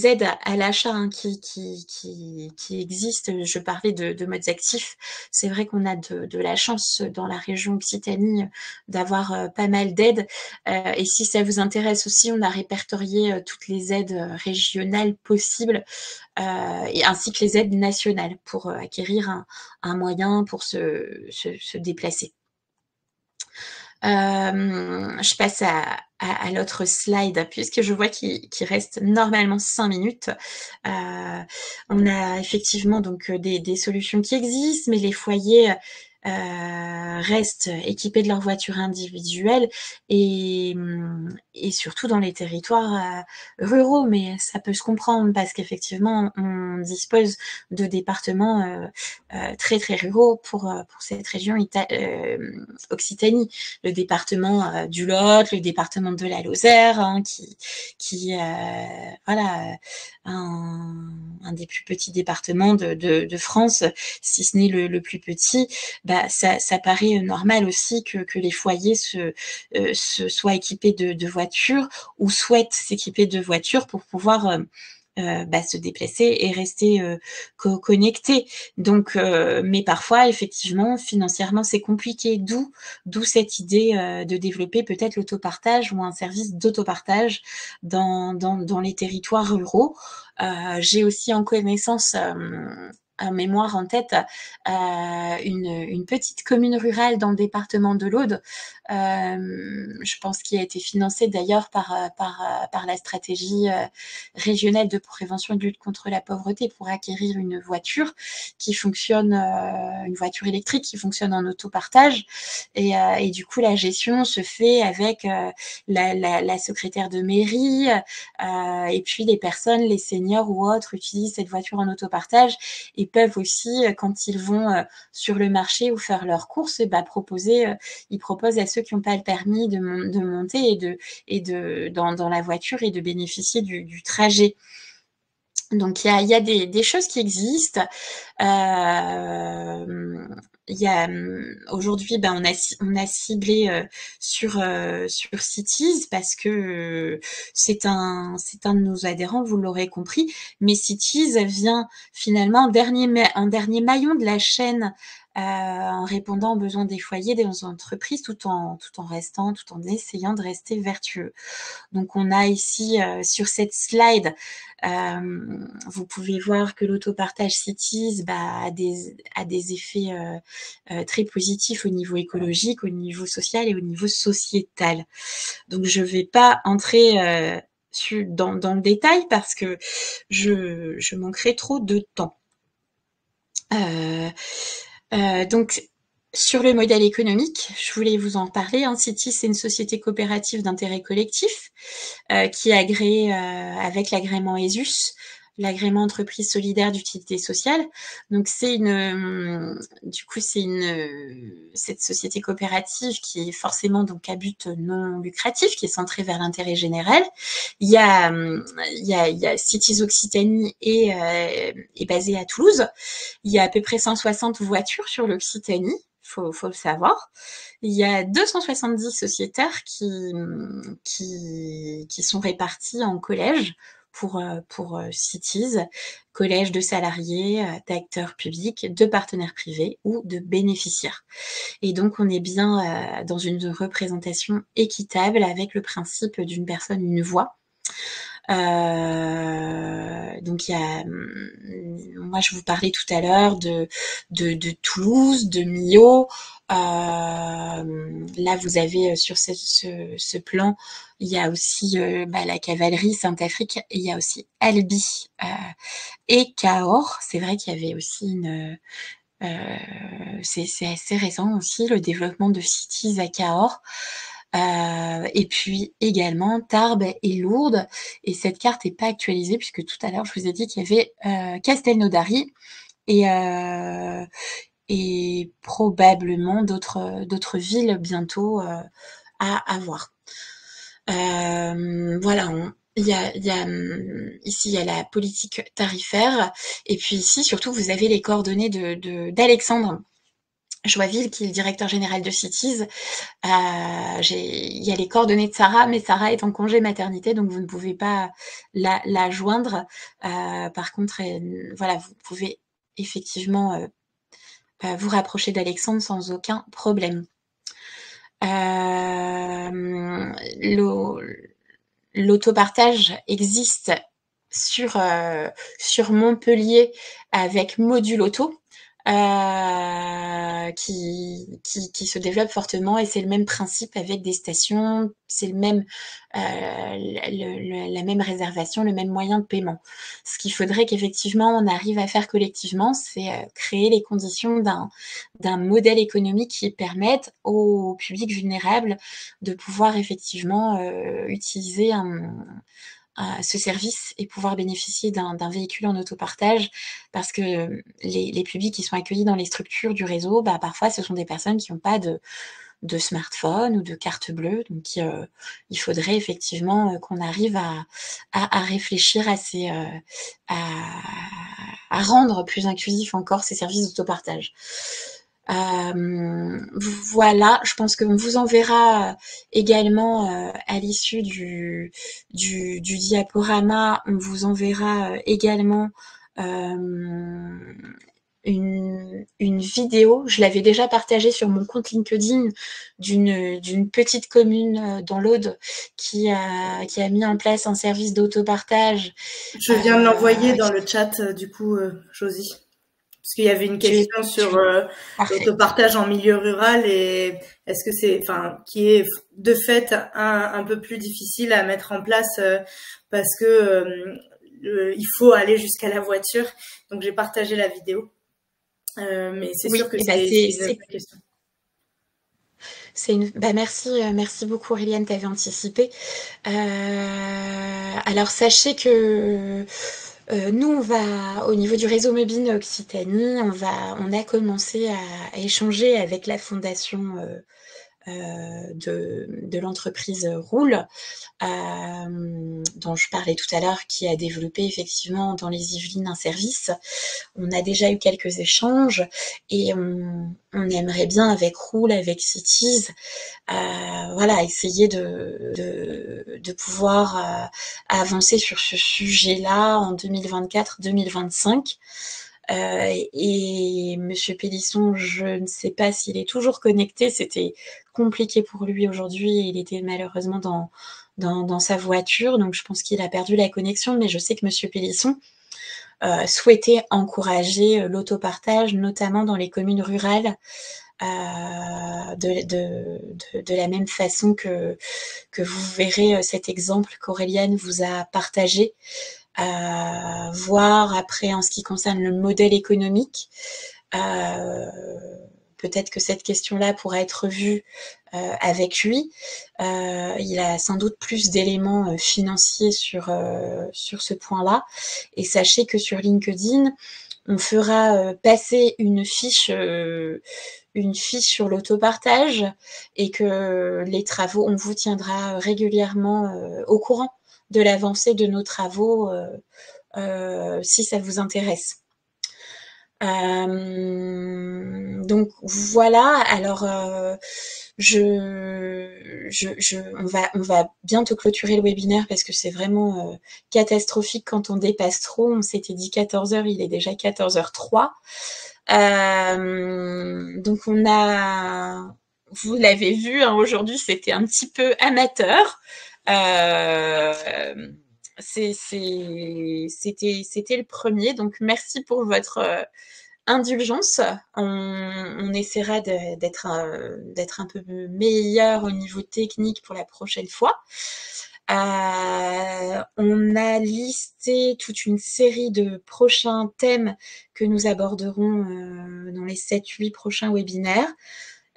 aides à l'achat qui existent. Je parlais de modes actifs. C'est vrai qu'on a de la chance dans la région Occitanie d'avoir pas mal d'aides. Et si ça vous intéresse aussi, on a répertorié toutes les aides régionales possibles et ainsi que les aides nationales pour acquérir un moyen pour se déplacer. Je passe à l'autre slide puisque je vois qu'il reste normalement 5 minutes. On a effectivement donc des solutions qui existent, mais les foyers restent équipés de leur voiture individuelle et surtout dans les territoires ruraux, mais ça peut se comprendre parce qu'effectivement on dispose de départements très très ruraux pour cette région Occitanie, le département du Lot, le département de la Lozère, hein, qui voilà, un des plus petits départements de France, si ce n'est le plus petit. Ça paraît normal aussi que les foyers soient équipés de voitures ou souhaitent s'équiper de voitures pour pouvoir se déplacer et rester connecté. Donc, mais parfois, effectivement, financièrement, c'est compliqué. D'où cette idée de développer peut-être l'autopartage ou un service d'autopartage dans les territoires ruraux. J'ai aussi en connaissance en mémoire en tête une petite commune rurale dans le département de l'Aude, je pense qu'il a été financé d'ailleurs par la stratégie régionale de prévention et de lutte contre la pauvreté pour acquérir une voiture qui fonctionne, une voiture électrique qui fonctionne en autopartage et du coup la gestion se fait avec la secrétaire de mairie et puis les personnes, les seniors ou autres utilisent cette voiture en autopartage et peuvent aussi, quand ils vont sur le marché ou faire leurs courses, ils proposent à ceux qui n'ont pas le permis de monter dans la voiture et de bénéficier du trajet. Donc il y a des choses qui existent. Aujourd'hui, on a ciblé sur Cities parce que c'est un de nos adhérents, vous l'aurez compris. Mais Cities vient finalement un dernier maillon de la chaîne. En répondant aux besoins des foyers, des entreprises, tout en essayant de rester vertueux. Donc on a ici sur cette slide, vous pouvez voir que l'autopartage Cities a des effets très positifs au niveau écologique, au niveau social et au niveau sociétal. Donc je ne vais pas entrer dans le détail parce que je manquerai trop de temps. Donc, sur le modèle économique, je voulais vous en parler. Cities, c'est une société coopérative d'intérêt collectif qui est agréée avec l'agrément ESUS, l'agrément entreprise solidaire d'utilité sociale. Donc cette société coopérative qui est forcément donc à but non lucratif, qui est centrée vers l'intérêt général. Il y a Cities Occitanie est basée à Toulouse. Il y a à peu près 160 voitures sur l'Occitanie. Faut le savoir. Il y a 270 sociétaires qui sont répartis en collèges pour Cities, collèges de salariés, d'acteurs publics, de partenaires privés ou de bénéficiaires. Et donc, on est bien dans une représentation équitable avec le principe d'une personne, une voix. Donc il y a, moi je vous parlais tout à l'heure de Toulouse, de Millau. Là vous avez sur ce plan, il y a aussi la cavalerie Saint-Afrique, et il y a aussi Albi et Cahors. C'est vrai qu'il y avait aussi c'est assez récent aussi le développement de cities à Cahors. Et puis également Tarbes et Lourdes. Et cette carte n'est pas actualisée puisque tout à l'heure je vous ai dit qu'il y avait Castelnaudary et probablement d'autres villes bientôt à voir. Voilà, ici il y a la politique tarifaire, et puis ici surtout vous avez les coordonnées d'Alexandre Joisville, qui est le directeur général de Cities. Il y a les coordonnées de Sarah, mais Sarah est en congé maternité, donc vous ne pouvez pas la joindre. Par contre, voilà, vous pouvez effectivement vous rapprocher d'Alexandre sans aucun problème. L'autopartage existe sur Montpellier avec Module Auto. Qui se développe fortement, et c'est le même principe avec des stations, c'est le même la même réservation, le même moyen de paiement. Ce qu'il faudrait qu'effectivement on arrive à faire collectivement, c'est créer les conditions d'un modèle économique qui permette aux publics vulnérables de pouvoir effectivement utiliser ce service et pouvoir bénéficier d'un véhicule en autopartage, parce que les publics qui sont accueillis dans les structures du réseau, parfois ce sont des personnes qui n'ont pas de smartphone ou de carte bleue, donc il faudrait effectivement qu'on arrive à réfléchir à rendre plus inclusif encore ces services d'autopartage. Voilà, je pense qu'on vous enverra également à l'issue du diaporama, on vous enverra également une vidéo. Je l'avais déjà partagée sur mon compte LinkedIn d'une petite commune dans l'Aude qui a mis en place un service d'autopartage. Je viens de l'envoyer dans le chat du coup, Josie. Parce qu'il y avait une question sur l'autopartage en milieu rural, et est-ce que qui est de fait un peu plus difficile à mettre en place parce que il faut aller jusqu'à la voiture. Donc j'ai partagé la vidéo, mais c'est sûr que c'est une bonne question. Merci beaucoup Auréliane, t'avais anticipé. Alors sachez que nous, au niveau du réseau Mobine Occitanie, on a commencé à échanger avec la fondation de l'entreprise Roule, dont je parlais tout à l'heure, qui a développé effectivement dans les Yvelines un service. On a déjà eu quelques échanges, et on aimerait bien avec Roule, avec Cities, essayer de pouvoir avancer sur ce sujet-là en 2024-2025. Et Monsieur Pélisson, je ne sais pas s'il est toujours connecté, c'était compliqué pour lui aujourd'hui, il était malheureusement dans sa voiture, donc je pense qu'il a perdu la connexion, mais je sais que Monsieur Pélisson souhaitait encourager l'autopartage, notamment dans les communes rurales, de la même façon que vous verrez cet exemple qu'Auréliane vous a partagé. Voir après en ce qui concerne le modèle économique, peut-être que cette question-là pourra être vue avec lui. Il a sans doute plus d'éléments financiers sur ce point-là, et sachez que sur LinkedIn on fera passer une fiche sur l'autopartage, et que les travaux, on vous tiendra régulièrement au courant de l'avancée de nos travaux si ça vous intéresse. Donc voilà, alors on va bientôt clôturer le webinaire parce que c'est vraiment catastrophique quand on dépasse trop. On s'était dit 14h, il est déjà 14h03. Donc vous l'avez vu, hein, aujourd'hui c'était un petit peu amateur. c'était le premier. Donc, merci pour votre indulgence. On essaiera d'être un peu meilleur au niveau technique pour la prochaine fois. On a listé toute une série de prochains thèmes que nous aborderons dans les 7-8 prochains webinaires.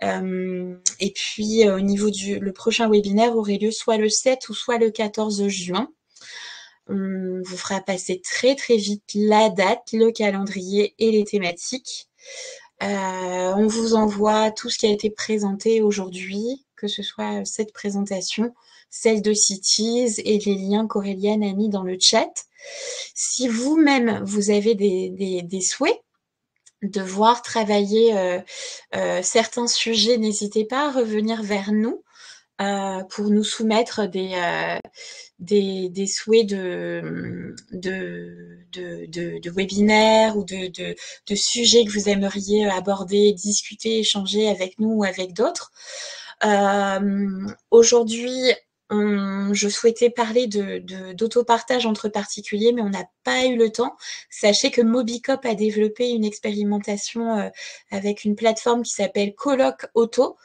Et puis au niveau le prochain webinaire aurait lieu soit le 7 ou soit le 14 juin. On vous fera passer très très vite la date, le calendrier et les thématiques. On vous envoie tout ce qui a été présenté aujourd'hui, que ce soit cette présentation, celle de Cities et les liens qu'Auréliane a mis dans le chat. Si vous-même, vous avez des souhaits de voir travailler certains sujets, n'hésitez pas à revenir vers nous pour nous soumettre des souhaits de webinaires ou de sujets que vous aimeriez aborder, discuter, échanger avec nous ou avec d'autres. Aujourd'hui, je souhaitais parler d'autopartage entre particuliers, mais on n'a pas eu le temps. Sachez que Mobicop a développé une expérimentation avec une plateforme qui s'appelle Colloque Auto.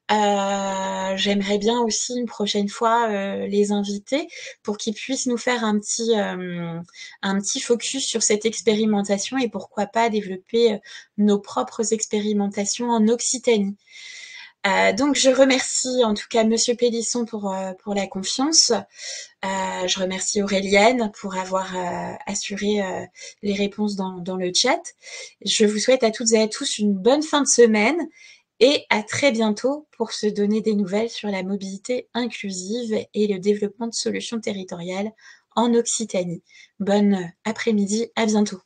J'aimerais bien aussi une prochaine fois les inviter pour qu'ils puissent nous faire un petit focus sur cette expérimentation et pourquoi pas développer nos propres expérimentations en Occitanie. Donc je remercie en tout cas Monsieur Pélisson pour la confiance. Je remercie Auréliane pour avoir assuré les réponses dans le chat. Je vous souhaite à toutes et à tous une bonne fin de semaine et à très bientôt pour se donner des nouvelles sur la mobilité inclusive et le développement de solutions territoriales en Occitanie. Bonne après-midi, à bientôt.